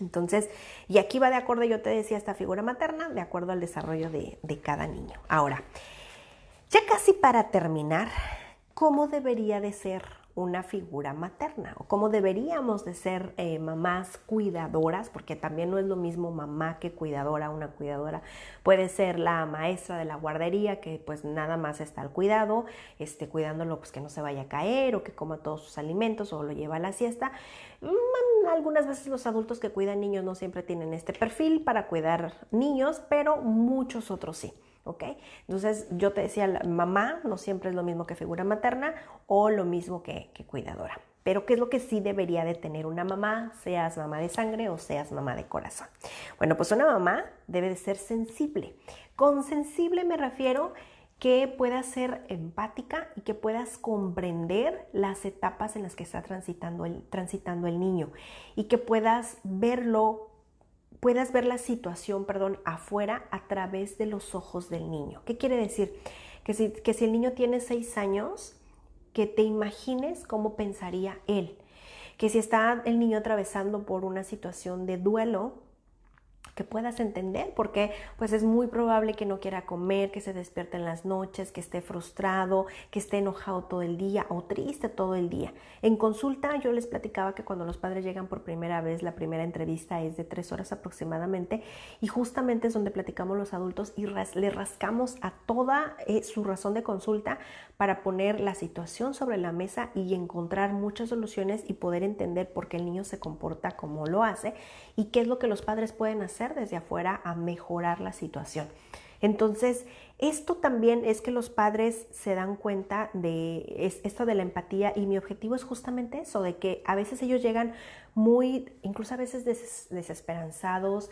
Entonces, y aquí va de acuerdo, yo te decía, esta figura materna, de acuerdo al desarrollo de cada niño. Ahora, ya casi para terminar, ¿cómo debería de ser una figura materna? ¿O cómo deberíamos de ser mamás cuidadoras? Porque también no es lo mismo mamá que cuidadora. Una cuidadora puede ser la maestra de la guardería, que pues nada más está al cuidado, cuidándolo pues que no se vaya a caer o que coma todos sus alimentos o lo lleva a la siesta. Algunas veces los adultos que cuidan niños no siempre tienen este perfil para cuidar niños, pero muchos otros sí. ¿Ok? Entonces yo te decía, la mamá no siempre es lo mismo que figura materna o lo mismo que cuidadora. Pero ¿qué es lo que sí debería de tener una mamá, seas mamá de sangre o seas mamá de corazón? Bueno, pues una mamá debe de ser sensible. Con sensible me refiero que puedas ser empática y que puedas comprender las etapas en las que está transitando el niño, y que puedas ver la situación, afuera a través de los ojos del niño. ¿Qué quiere decir? Que si el niño tiene 6 años, que te imagines cómo pensaría él. Que si está el niño atravesando por una situación de duelo, que puedas entender, porque pues es muy probable que no quiera comer, que se despierte en las noches, que esté frustrado, que esté enojado todo el día o triste todo el día. En consulta yo les platicaba que cuando los padres llegan por primera vez, la primera entrevista es de 3 horas aproximadamente, y justamente es donde platicamos los adultos y le rascamos a toda su razón de consulta para poner la situación sobre la mesa y encontrar muchas soluciones y poder entender por qué el niño se comporta como lo hace y qué es lo que los padres pueden hacer desde afuera a mejorar la situación. Entonces, Esto también es que los padres se dan cuenta de esto de la empatía, y mi objetivo es justamente eso, de que a veces ellos llegan muy, incluso a veces desesperanzados,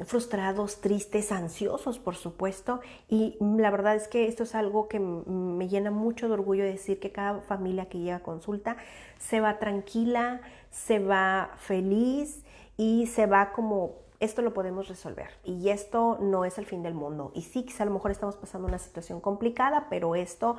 frustrados, tristes, ansiosos, por supuesto, y la verdad es que esto es algo que me llena mucho de orgullo decir que cada familia que llega a consulta se va tranquila, se va feliz y se va como: esto lo podemos resolver y esto no es el fin del mundo. Y sí, quizá a lo mejor estamos pasando una situación complicada, pero esto,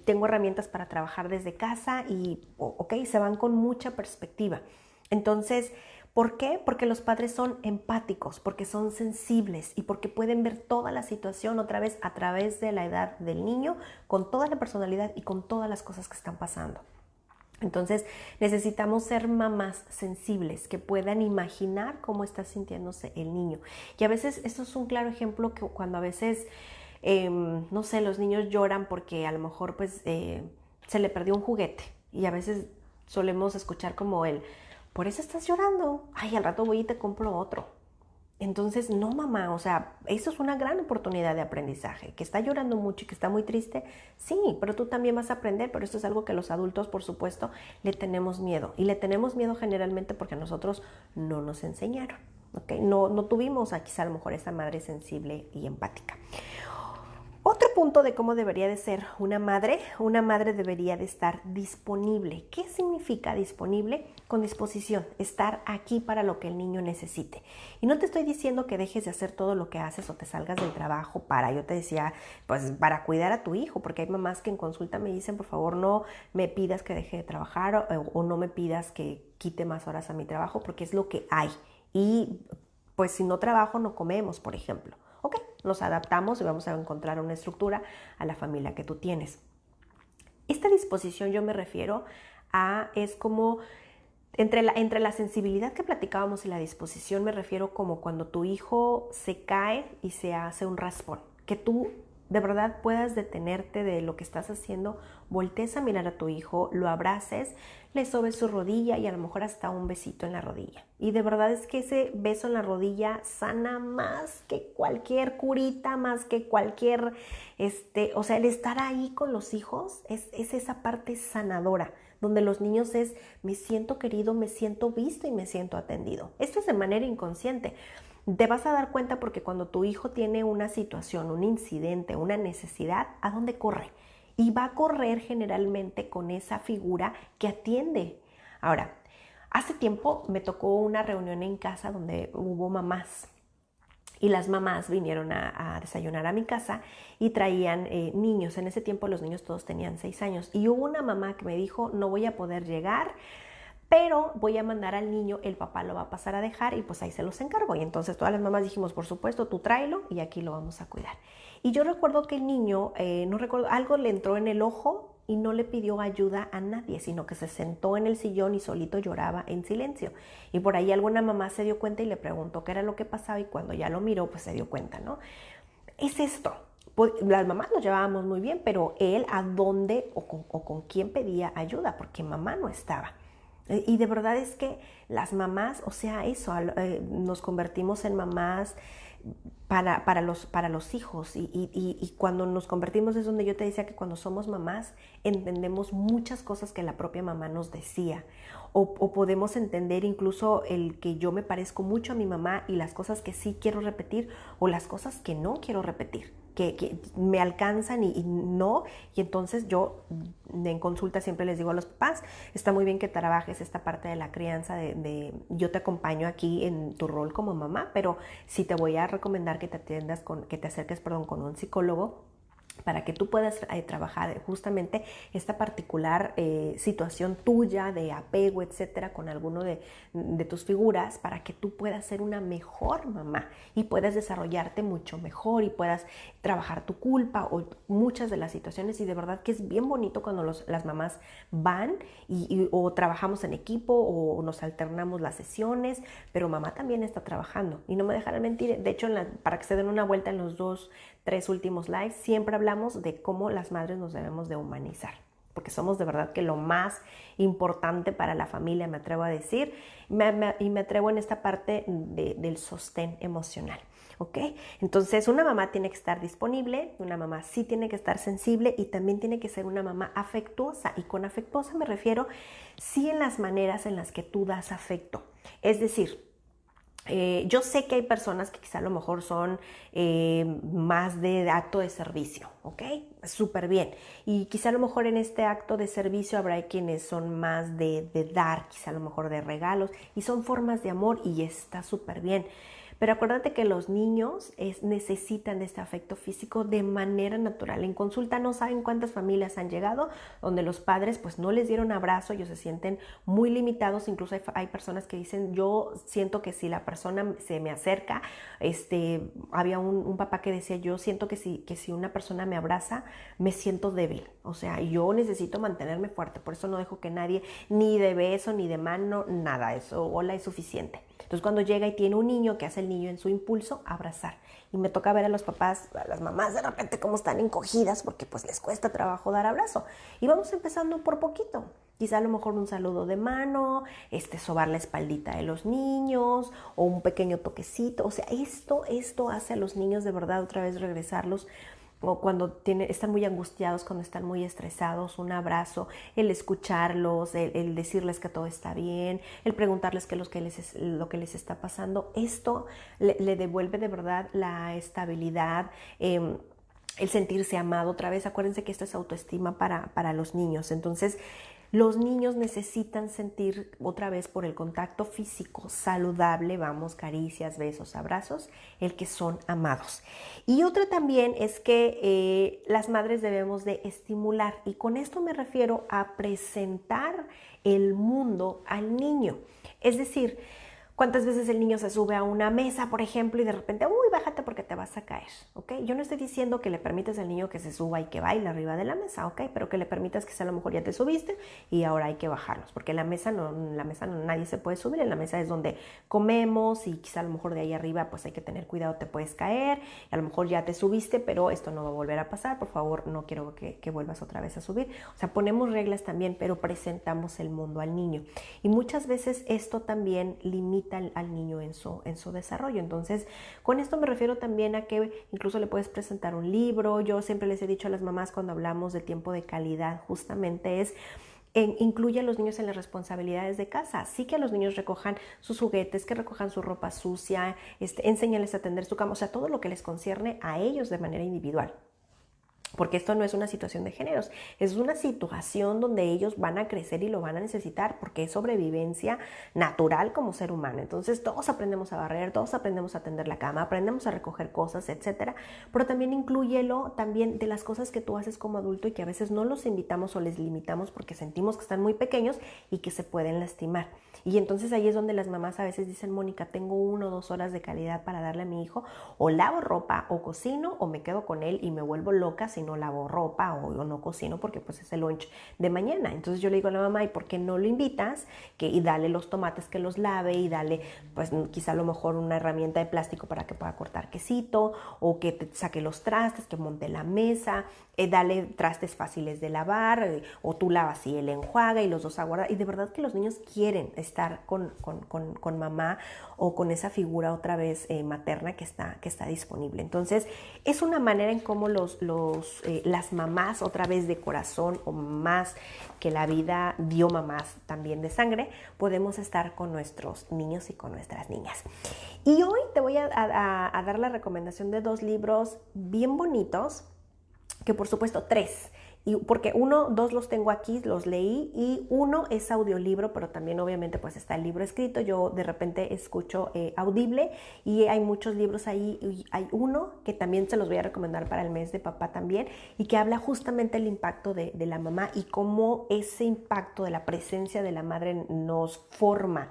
tengo herramientas para trabajar desde casa y, ok, se van con mucha perspectiva. Entonces, ¿por qué? Porque los padres son empáticos, porque son sensibles y porque pueden ver toda la situación otra vez a través de la edad del niño, con toda la personalidad y con todas las cosas que están pasando. Entonces necesitamos ser mamás sensibles que puedan imaginar cómo está sintiéndose el niño. Y a veces esto es un claro ejemplo, que cuando a veces, no sé, los niños lloran porque a lo mejor pues se le perdió un juguete, y a veces solemos escuchar como por eso estás llorando, ay, al rato voy y te compro otro. Entonces, no, mamá, o sea, eso es una gran oportunidad de aprendizaje. Que está llorando mucho y que está muy triste, sí, pero tú también vas a aprender. Pero esto es algo que los adultos, por supuesto, le tenemos miedo. Y le tenemos miedo generalmente porque a nosotros no nos enseñaron, ¿ok? No tuvimos quizá a lo mejor esa madre sensible y empática. Otro punto de cómo debería de ser una madre debería de estar disponible. ¿Qué significa disponible? Con disposición, estar aquí para lo que el niño necesite. Y no te estoy diciendo que dejes de hacer todo lo que haces o te salgas del trabajo yo te decía, pues para cuidar a tu hijo, porque hay mamás que en consulta me dicen: por favor, no me pidas que deje de trabajar o no me pidas que quite más horas a mi trabajo, porque es lo que hay. Y pues si no trabajo no comemos, por ejemplo. Ok, nos adaptamos y vamos a encontrar una estructura a la familia que tú tienes. Esta disposición yo me refiero es como entre la sensibilidad que platicábamos y la disposición, me refiero como cuando tu hijo se cae y se hace un raspón, que tú de verdad puedas detenerte de lo que estás haciendo, voltees a mirar a tu hijo, lo abraces, le sobes su rodilla y a lo mejor hasta un besito en la rodilla. Y de verdad es que ese beso en la rodilla sana más que cualquier curita, más que cualquier, o sea, el estar ahí con los hijos es esa parte sanadora, donde los niños me siento querido, me siento visto y me siento atendido. Esto es de manera inconsciente. Te vas a dar cuenta porque cuando tu hijo tiene una situación, un incidente, una necesidad, ¿a dónde corre? Y va a correr generalmente con esa figura que atiende. Ahora, hace tiempo me tocó una reunión en casa donde hubo mamás. Y las mamás vinieron a desayunar a mi casa y traían niños. En ese tiempo los niños todos tenían 6 años. Y hubo una mamá que me dijo: no voy a poder llegar, pero voy a mandar al niño, el papá lo va a pasar a dejar y pues ahí se los encargo. Y entonces todas las mamás dijimos: por supuesto, tú tráelo y aquí lo vamos a cuidar. Y yo recuerdo que el niño, no recuerdo, algo le entró en el ojo y no le pidió ayuda a nadie, sino que se sentó en el sillón y solito lloraba en silencio. Y por ahí alguna mamá se dio cuenta y le preguntó qué era lo que pasaba, y cuando ya lo miró, pues se dio cuenta, ¿no? Es esto. Pues, las mamás nos llevábamos muy bien, pero él a dónde o con quién pedía ayuda, porque mamá no estaba. Y de verdad es que las mamás, o sea, eso, nos convertimos en mamás para los hijos. Y cuando nos convertimos es donde yo te decía que cuando somos mamás entendemos muchas cosas que la propia mamá nos decía. O podemos entender incluso el que yo me parezco mucho a mi mamá y las cosas que sí quiero repetir o las cosas que no quiero repetir. Que me alcanzan y no, y entonces yo en consulta siempre les digo a los papás: está muy bien que trabajes esta parte de la crianza, yo te acompaño aquí en tu rol como mamá, pero sí te voy a recomendar que te acerques con un psicólogo para que tú puedas trabajar justamente esta particular situación tuya de apego, etcétera, con alguno de tus figuras, para que tú puedas ser una mejor mamá y puedas desarrollarte mucho mejor y puedas trabajar tu culpa o muchas de las situaciones. Y de verdad que es bien bonito cuando las mamás van o trabajamos en equipo o nos alternamos las sesiones, pero mamá también está trabajando y no me dejarán mentir. De hecho, para que se den una vuelta en los 3 últimos lives, siempre hablamos de cómo las madres nos debemos de humanizar, porque somos de verdad que lo más importante para la familia, me atrevo a decir, y me atrevo en esta parte del sostén emocional. ¿ok? Entonces una mamá tiene que estar disponible, una mamá sí tiene que estar sensible y también tiene que ser una mamá afectuosa. Y con afectuosa me refiero sí en las maneras en las que tú das afecto. Es decir, yo sé que hay personas que quizá a lo mejor son más de acto de servicio, ¿ok? Súper bien. Y quizá a lo mejor en este acto de servicio habrá quienes son más de dar, quizá a lo mejor de regalos, y son formas de amor y está súper bien. Pero acuérdate que los niños necesitan de este afecto físico de manera natural. En consulta no saben cuántas familias han llegado donde los padres pues no les dieron abrazo, ellos se sienten muy limitados, incluso hay personas que dicen, yo siento que si la persona se me acerca, había un papá que decía, yo siento que si una persona me abraza, me siento débil, o sea, yo necesito mantenerme fuerte, por eso no dejo que nadie, ni de beso, ni de mano, nada, eso, hola es suficiente. Entonces cuando llega y tiene un niño, ¿qué hace el niño en su impulso? Abrazar. Y me toca ver a los papás, a las mamás de repente cómo están encogidas porque pues les cuesta trabajo dar abrazo. Y vamos empezando por poquito. Quizá a lo mejor un saludo de mano, sobar la espaldita de los niños o un pequeño toquecito. O sea, esto hace a los niños de verdad otra vez regresarlos o cuando están muy angustiados, cuando están muy estresados, un abrazo, el escucharlos, el decirles que todo está bien, el preguntarles qué es lo que les está pasando, esto le devuelve de verdad la estabilidad, el sentirse amado otra vez. Acuérdense que esto es autoestima para los niños. Entonces, los niños necesitan sentir otra vez por el contacto físico saludable, vamos, caricias, besos, abrazos, el que son amados. Y otra también es que las madres debemos de estimular, y con esto me refiero a presentar el mundo al niño. Es decir, ¿cuántas veces el niño se sube a una mesa, por ejemplo, y de repente, uy, bájate porque te vas a caer, ¿ok? Yo no estoy diciendo que le permitas al niño que se suba y que baile arriba de la mesa, ¿ok? Pero que le permitas que a lo mejor ya te subiste y ahora hay que bajarlos, porque en la mesa no, nadie se puede subir, en la mesa es donde comemos y quizá a lo mejor de ahí arriba pues hay que tener cuidado, te puedes caer, y a lo mejor ya te subiste, pero esto no va a volver a pasar, por favor, no quiero que vuelvas otra vez a subir. O sea, ponemos reglas también, pero presentamos el mundo al niño. Y muchas veces esto también limita al niño en su desarrollo. Entonces, con esto me refiero también a que incluso le puedes presentar un libro. Yo siempre les he dicho a las mamás cuando hablamos de tiempo de calidad, justamente es incluye a los niños en las responsabilidades de casa. Sí, que a los niños recojan sus juguetes, que recojan su ropa sucia, enséñales a tender su cama, o sea, todo lo que les concierne a ellos de manera individual. Porque esto no es una situación de géneros, es una situación donde ellos van a crecer y lo van a necesitar porque es sobrevivencia natural como ser humano. Entonces todos aprendemos a barrer, todos aprendemos a tender la cama, aprendemos a recoger cosas, etcétera. Pero también inclúyelo también de las cosas que tú haces como adulto y que a veces no los invitamos o les limitamos porque sentimos que están muy pequeños y que se pueden lastimar. Y entonces ahí es donde las mamás a veces dicen, Mónica, tengo 1 o 2 horas de calidad para darle a mi hijo, o lavo ropa o cocino o me quedo con él y me vuelvo loca si no lavo ropa o no cocino porque pues es el lunch de mañana. Entonces yo le digo a la mamá, ¿y por qué no lo invitas? Y dale los tomates que los lave y dale pues quizá a lo mejor una herramienta de plástico para que pueda cortar quesito, o que te saque los trastes, que monte la mesa, dale trastes fáciles de lavar, o tú lavas y él enjuaga y los dos aguardan. Y de verdad que los niños quieren estar con mamá o con esa figura otra vez materna que está disponible. Entonces es una manera en cómo las mamás otra vez de corazón, o más que la vida dio mamás también de sangre, podemos estar con nuestros niños y con nuestras niñas. Y hoy te voy a dar la recomendación de 2 libros bien bonitos, que por supuesto 3, y porque 1, 2 los tengo aquí, los leí, y 1 es audiolibro, pero también obviamente pues está el libro escrito. Yo de repente escucho Audible y hay muchos libros ahí, y hay uno que también se los voy a recomendar para el mes de papá también, y que habla justamente del impacto de la mamá y cómo ese impacto de la presencia de la madre nos forma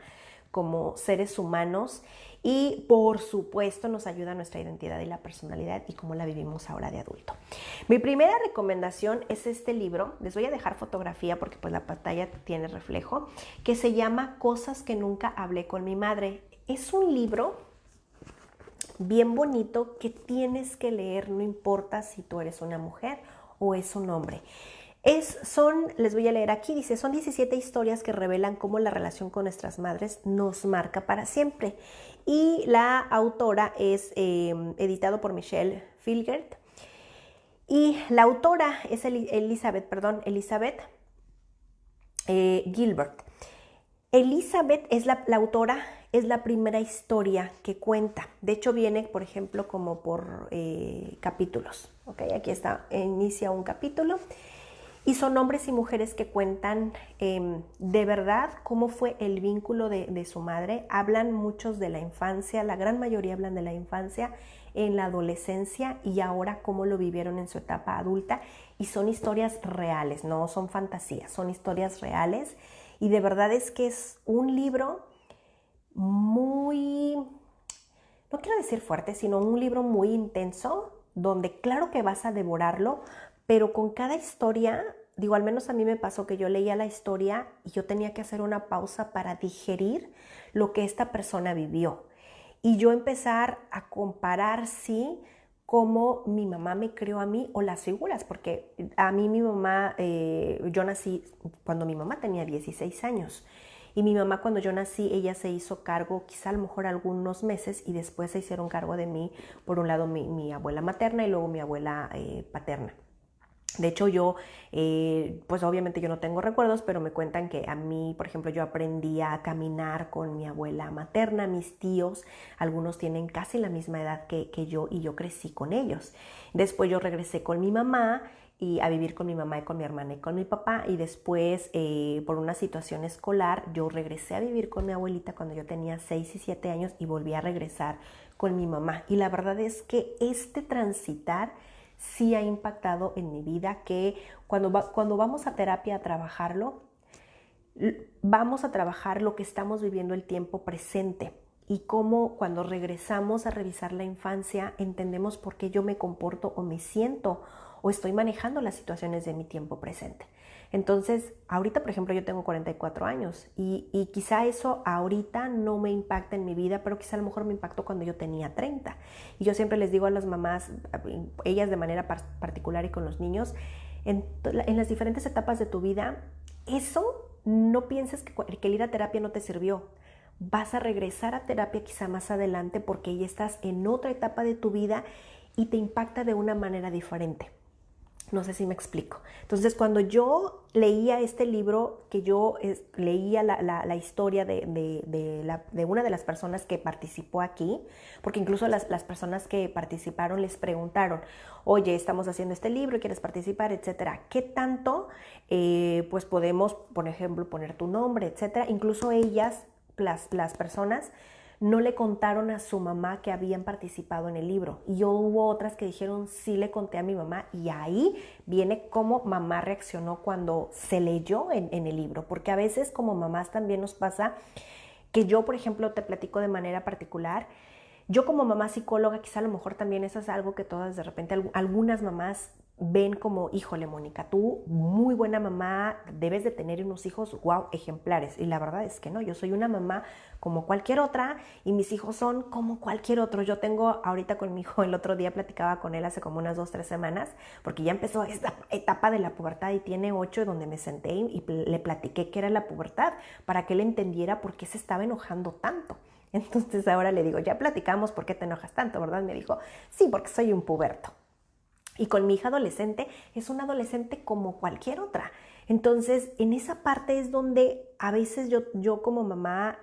como seres humanos y por supuesto nos ayuda a nuestra identidad y la personalidad y cómo la vivimos ahora de adulto. Mi primera recomendación es este libro, les voy a dejar fotografía porque pues la pantalla tiene reflejo, que se llama Cosas que nunca hablé con mi madre. Es un libro bien bonito que tienes que leer, no importa si tú eres una mujer o es un hombre. Les voy a leer aquí, dice, son 17 historias que revelan cómo la relación con nuestras madres nos marca para siempre. Y la autora es editado por Michelle Filgert. Y la autora es Elizabeth Gilbert. Elizabeth es la autora, es la primera historia que cuenta. De hecho, viene, por ejemplo, como por capítulos. ¿Okay? Aquí está, inicia un capítulo. Y son hombres y mujeres que cuentan de verdad cómo fue el vínculo de su madre. Hablan muchos de la infancia, la gran mayoría hablan de la infancia, en la adolescencia y ahora cómo lo vivieron en su etapa adulta. Y son historias reales, no son fantasías, son historias reales. Y de verdad es que es un libro muy, no quiero decir fuerte, sino un libro muy intenso, donde claro que vas a devorarlo, pero con cada historia, digo, al menos a mí me pasó que yo leía la historia y yo tenía que hacer una pausa para digerir lo que esta persona vivió. Y yo empezar a comparar, sí, cómo mi mamá me crió a mí o las figuras, porque a mí mi mamá, yo nací cuando mi mamá tenía 16 años. Y mi mamá cuando yo nací, ella se hizo cargo quizá a lo mejor algunos meses y después se hicieron cargo de mí, por un lado mi abuela materna y luego mi abuela paterna. De hecho, yo, pues obviamente yo no tengo recuerdos, pero me cuentan que a mí, por ejemplo, yo aprendí a caminar con mi abuela materna, mis tíos, algunos tienen casi la misma edad que yo y yo crecí con ellos. Después yo regresé con mi mamá y a vivir con mi mamá y con mi hermana y con mi papá y después por una situación escolar yo regresé a vivir con mi abuelita cuando yo tenía 6 y 7 años y volví a regresar con mi mamá. Y la verdad es que este transitar sí ha impactado en mi vida, que cuando vamos a terapia a trabajarlo, vamos a trabajar lo que estamos viviendo el tiempo presente y cómo cuando regresamos a revisar la infancia entendemos por qué yo me comporto o me siento o estoy manejando las situaciones de mi tiempo presente. Entonces, ahorita, por ejemplo, yo tengo 44 años y quizá eso ahorita no me impacta en mi vida, pero quizá a lo mejor me impactó cuando yo tenía 30. Y yo siempre les digo a las mamás, ellas de manera particular y con los niños, en las diferentes etapas de tu vida, eso no pienses que el ir a terapia no te sirvió. Vas a regresar a terapia quizá más adelante porque ya estás en otra etapa de tu vida y te impacta de una manera diferente. No sé si me explico. Entonces, cuando yo leía este libro, que yo leía la historia de una de las personas que participó aquí, porque incluso las personas que participaron les preguntaron, oye, estamos haciendo este libro, ¿quieres participar? Etcétera. ¿Qué tanto pues podemos, por ejemplo, poner tu nombre, etcétera? Incluso ellas, las personas, no le contaron a su mamá que habían participado en el libro. Y hubo otras que dijeron, sí le conté a mi mamá. Y ahí viene cómo mamá reaccionó cuando se leyó en el libro. Porque a veces como mamás también nos pasa que yo, por ejemplo, te platico de manera particular. Yo como mamá psicóloga, quizá a lo mejor también eso es algo que todas de repente, algunas mamás ven como, híjole, Mónica, tú muy buena mamá, debes de tener unos hijos, wow, ejemplares. Y la verdad es que no, yo soy una mamá como cualquier otra y mis hijos son como cualquier otro. Yo tengo ahorita con mi hijo, el otro día platicaba con él hace como unas 2-3 semanas, porque ya empezó esta etapa de la pubertad y tiene 8, donde me senté y le platiqué qué era la pubertad para que él entendiera por qué se estaba enojando tanto. Entonces ahora le digo, ya platicamos por qué te enojas tanto, ¿verdad? Me dijo, sí, porque soy un puberto. Y con mi hija adolescente, es una adolescente como cualquier otra. Entonces, en esa parte es donde a veces yo como mamá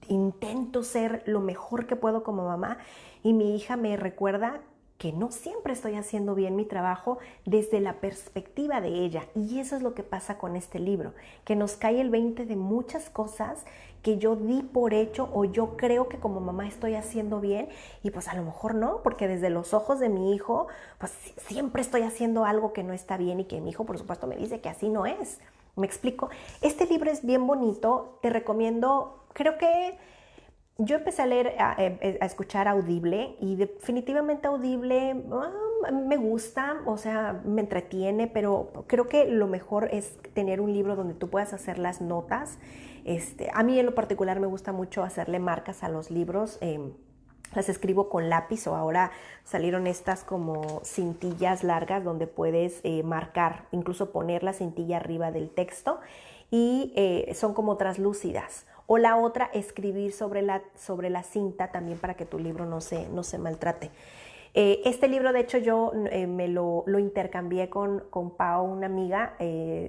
intento ser lo mejor que puedo como mamá y mi hija me recuerda que no siempre estoy haciendo bien mi trabajo desde la perspectiva de ella. Y eso es lo que pasa con este libro, que nos cae el 20 de muchas cosas que yo di por hecho o yo creo que como mamá estoy haciendo bien y pues a lo mejor no, porque desde los ojos de mi hijo pues siempre estoy haciendo algo que no está bien y que mi hijo por supuesto me dice que así no es. ¿Me explico? Este libro es bien bonito, te recomiendo, creo que yo empecé a leer, a escuchar Audible y definitivamente Audible me gusta, o sea, me entretiene, pero creo que lo mejor es tener un libro donde tú puedas hacer las notas. A mí en lo particular me gusta mucho hacerle marcas a los libros. las escribo con lápiz, o ahora salieron estas como cintillas largas donde puedes marcar, incluso poner la cintilla arriba del texto, y son como translúcidas. O la otra, escribir sobre la cinta también para que tu libro no se maltrate. Este libro, de hecho, yo me lo intercambié con Pau, una amiga.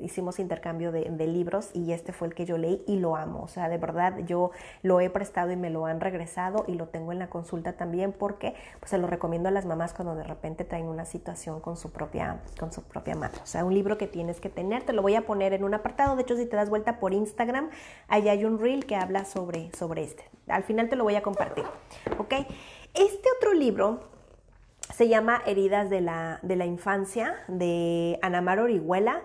Hicimos intercambio de libros, y este fue el que yo leí y lo amo. O sea, de verdad, yo lo he prestado y me lo han regresado, y lo tengo en la consulta también, porque pues, se lo recomiendo a las mamás cuando de repente traen una situación con su propia madre. O sea, un libro que tienes que tener. Te lo voy a poner en un apartado. De hecho, si te das vuelta por Instagram, ahí hay un reel que habla sobre este. Al final te lo voy a compartir, ¿ok? Este otro libro se llama Heridas de la Infancia, de Ana Mar Orihuela,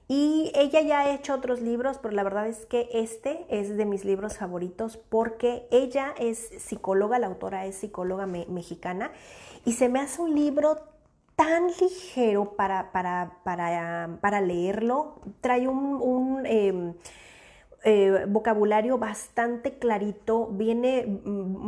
y ella ya ha hecho otros libros, pero la verdad es que este es de mis libros favoritos, porque ella es psicóloga, la autora es psicóloga mexicana, y se me hace un libro tan ligero para leerlo. Trae un vocabulario bastante clarito, viene,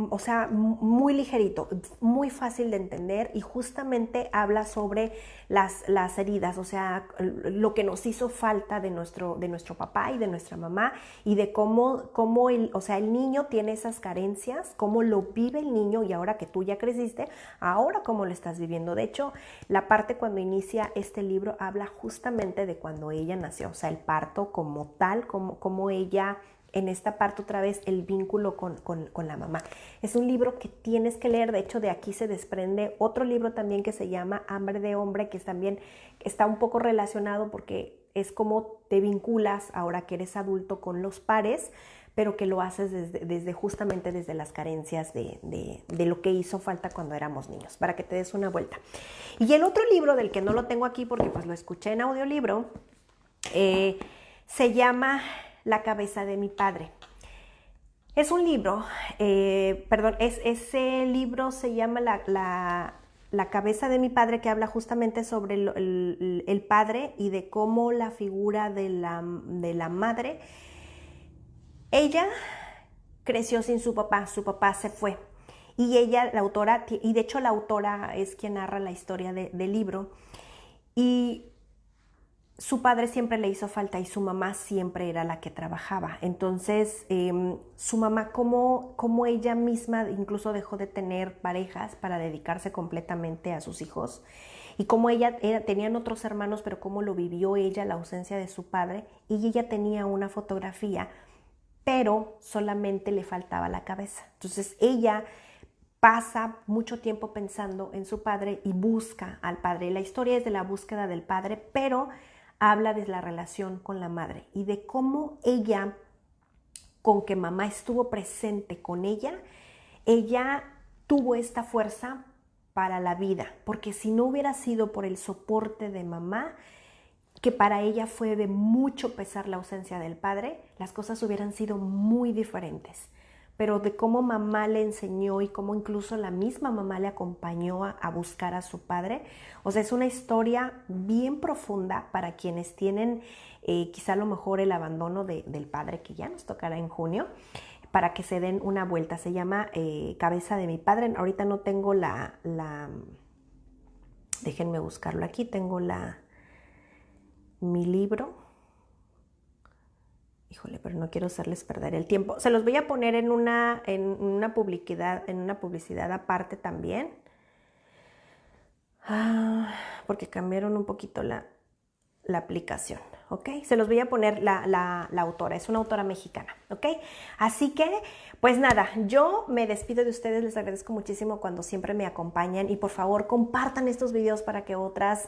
o sea, muy ligerito, muy fácil de entender, y justamente habla sobre las heridas, o sea, lo que nos hizo falta de nuestro papá y de nuestra mamá, y de cómo el niño tiene esas carencias, cómo lo vive el niño, y ahora que tú ya creciste, ahora cómo lo estás viviendo. De hecho, la parte cuando inicia este libro habla justamente de cuando ella nació, o sea, el parto como tal, como ella, en esta parte otra vez, el vínculo con la mamá. Es un libro que tienes que leer. De hecho, de aquí se desprende otro libro también que se llama Hambre de Hombre, que también está un poco relacionado, porque es como te vinculas ahora que eres adulto con los pares, pero que lo haces justamente desde las carencias de lo que hizo falta cuando éramos niños, para que te des una vuelta. Y el otro libro, del que no lo tengo aquí porque pues lo escuché en audiolibro, se llama La cabeza de mi padre. Es un libro, ese libro se llama La cabeza de mi padre, que habla justamente sobre el padre, y de cómo la figura de la madre, ella creció sin su papá se fue. Y ella, la autora, y de hecho la autora es quien narra la historia del libro, y su padre siempre le hizo falta, y su mamá siempre era la que trabajaba. Entonces, su mamá, como ella misma incluso dejó de tener parejas para dedicarse completamente a sus hijos, y como tenían otros hermanos, pero cómo lo vivió ella, la ausencia de su padre, y ella tenía una fotografía, pero solamente le faltaba la cabeza. Entonces, ella pasa mucho tiempo pensando en su padre y busca al padre. La historia es de la búsqueda del padre, pero habla de la relación con la madre, y de cómo ella, con que mamá estuvo presente con ella tuvo esta fuerza para la vida, porque si no hubiera sido por el soporte de mamá, que para ella fue de mucho pesar la ausencia del padre, las cosas hubieran sido muy diferentes. Pero de cómo mamá le enseñó, y cómo incluso la misma mamá le acompañó a buscar a su padre. O sea, es una historia bien profunda para quienes tienen quizá a lo mejor el abandono del padre, que ya nos tocará en junio, para que se den una vuelta. Se llama Cabeza de mi padre. Ahorita no tengo déjenme buscarlo aquí, tengo mi libro. Híjole, pero no quiero hacerles perder el tiempo. Se los voy a poner en una publicidad aparte también. Porque cambiaron un poquito la aplicación, ¿ok? Se los voy a poner la autora, es una autora mexicana, ¿ok? Así que, pues nada, yo me despido de ustedes, les agradezco muchísimo cuando siempre me acompañan, y por favor compartan estos videos para que otras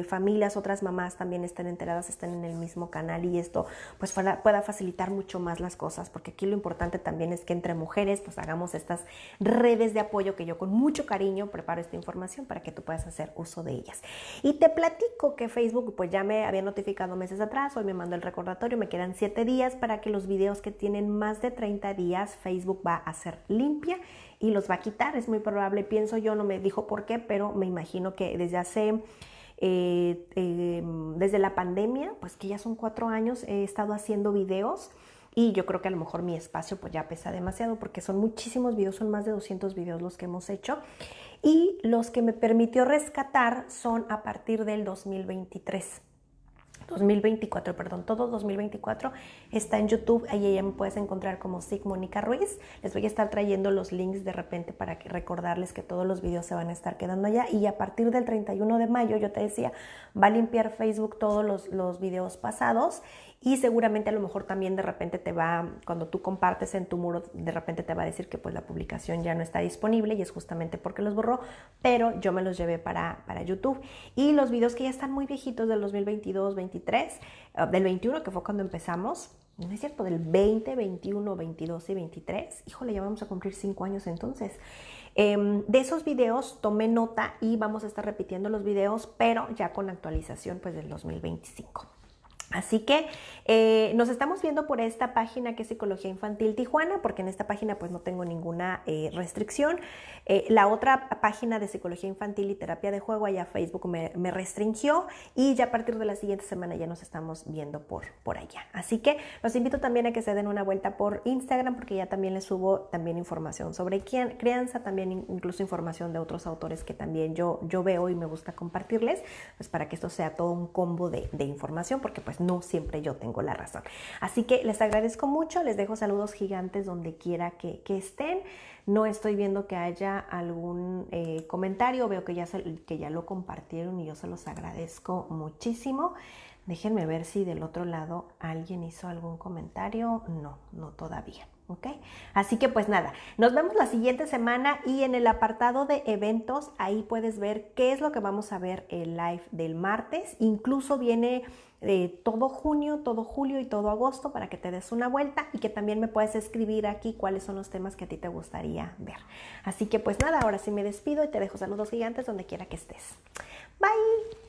familias, otras mamás también estén enteradas, estén en el mismo canal, y esto pues pueda facilitar mucho más las cosas, porque aquí lo importante también es que entre mujeres pues hagamos estas redes de apoyo, que yo con mucho cariño preparo esta información para que tú puedas hacer uso de ellas. Y te platico que Facebook pues ya me había notificado meses atrás, hoy me mandó el recordatorio, me quedan 7 días para que los videos que tienen más de 30 días Facebook va a hacer limpia y los va a quitar. Es muy probable, pienso yo, no me dijo por qué, pero me imagino que desde la pandemia, pues que ya son 4 años, he estado haciendo videos, y yo creo que a lo mejor mi espacio pues ya pesa demasiado porque son muchísimos videos, son más de 200 videos los que hemos hecho, y los que me permitió rescatar son a partir del 2024, perdón, todo 2024 está en YouTube, ahí ya me puedes encontrar como SIC Mónica Ruiz. Les voy a estar trayendo los links de repente para recordarles que todos los videos se van a estar quedando allá, y a partir del 31 de mayo, yo te decía, va a limpiar Facebook todos los videos pasados, y seguramente a lo mejor también de repente te va, cuando tú compartes en tu muro, de repente te va a decir que pues la publicación ya no está disponible, y es justamente porque los borró, pero yo me los llevé para YouTube. Y los videos que ya están muy viejitos del 2022, 23, del 21, que fue cuando empezamos, no es cierto, del 20, 21, 22 y 23, híjole, ya vamos a cumplir 5 años entonces. De esos videos tomé nota y vamos a estar repitiendo los videos, pero ya con actualización pues del 2025. Así que nos estamos viendo por esta página que es Psicología Infantil Tijuana, porque en esta página pues no tengo ninguna restricción. La otra página de Psicología Infantil y Terapia de Juego, allá Facebook me restringió, y ya a partir de la siguiente semana ya nos estamos viendo por allá. Así que los invito también a que se den una vuelta por Instagram, porque ya también les subo también información sobre crianza, también incluso información de otros autores que también yo veo y me gusta compartirles, pues para que esto sea todo un combo de información, porque pues no siempre yo tengo la razón. Así que les agradezco mucho, les dejo saludos gigantes donde quiera que estén. No estoy viendo que haya algún comentario, veo que ya lo compartieron y yo se los agradezco muchísimo. Déjenme ver si del otro lado alguien hizo algún comentario. No todavía. ¿Ok? Así que pues nada, nos vemos la siguiente semana, y en el apartado de eventos ahí puedes ver qué es lo que vamos a ver el live del martes. Incluso viene todo junio, todo julio y todo agosto para que te des una vuelta, y que también me puedes escribir aquí cuáles son los temas que a ti te gustaría ver. Así que pues nada, ahora sí me despido y te dejo saludos gigantes donde quiera que estés. Bye.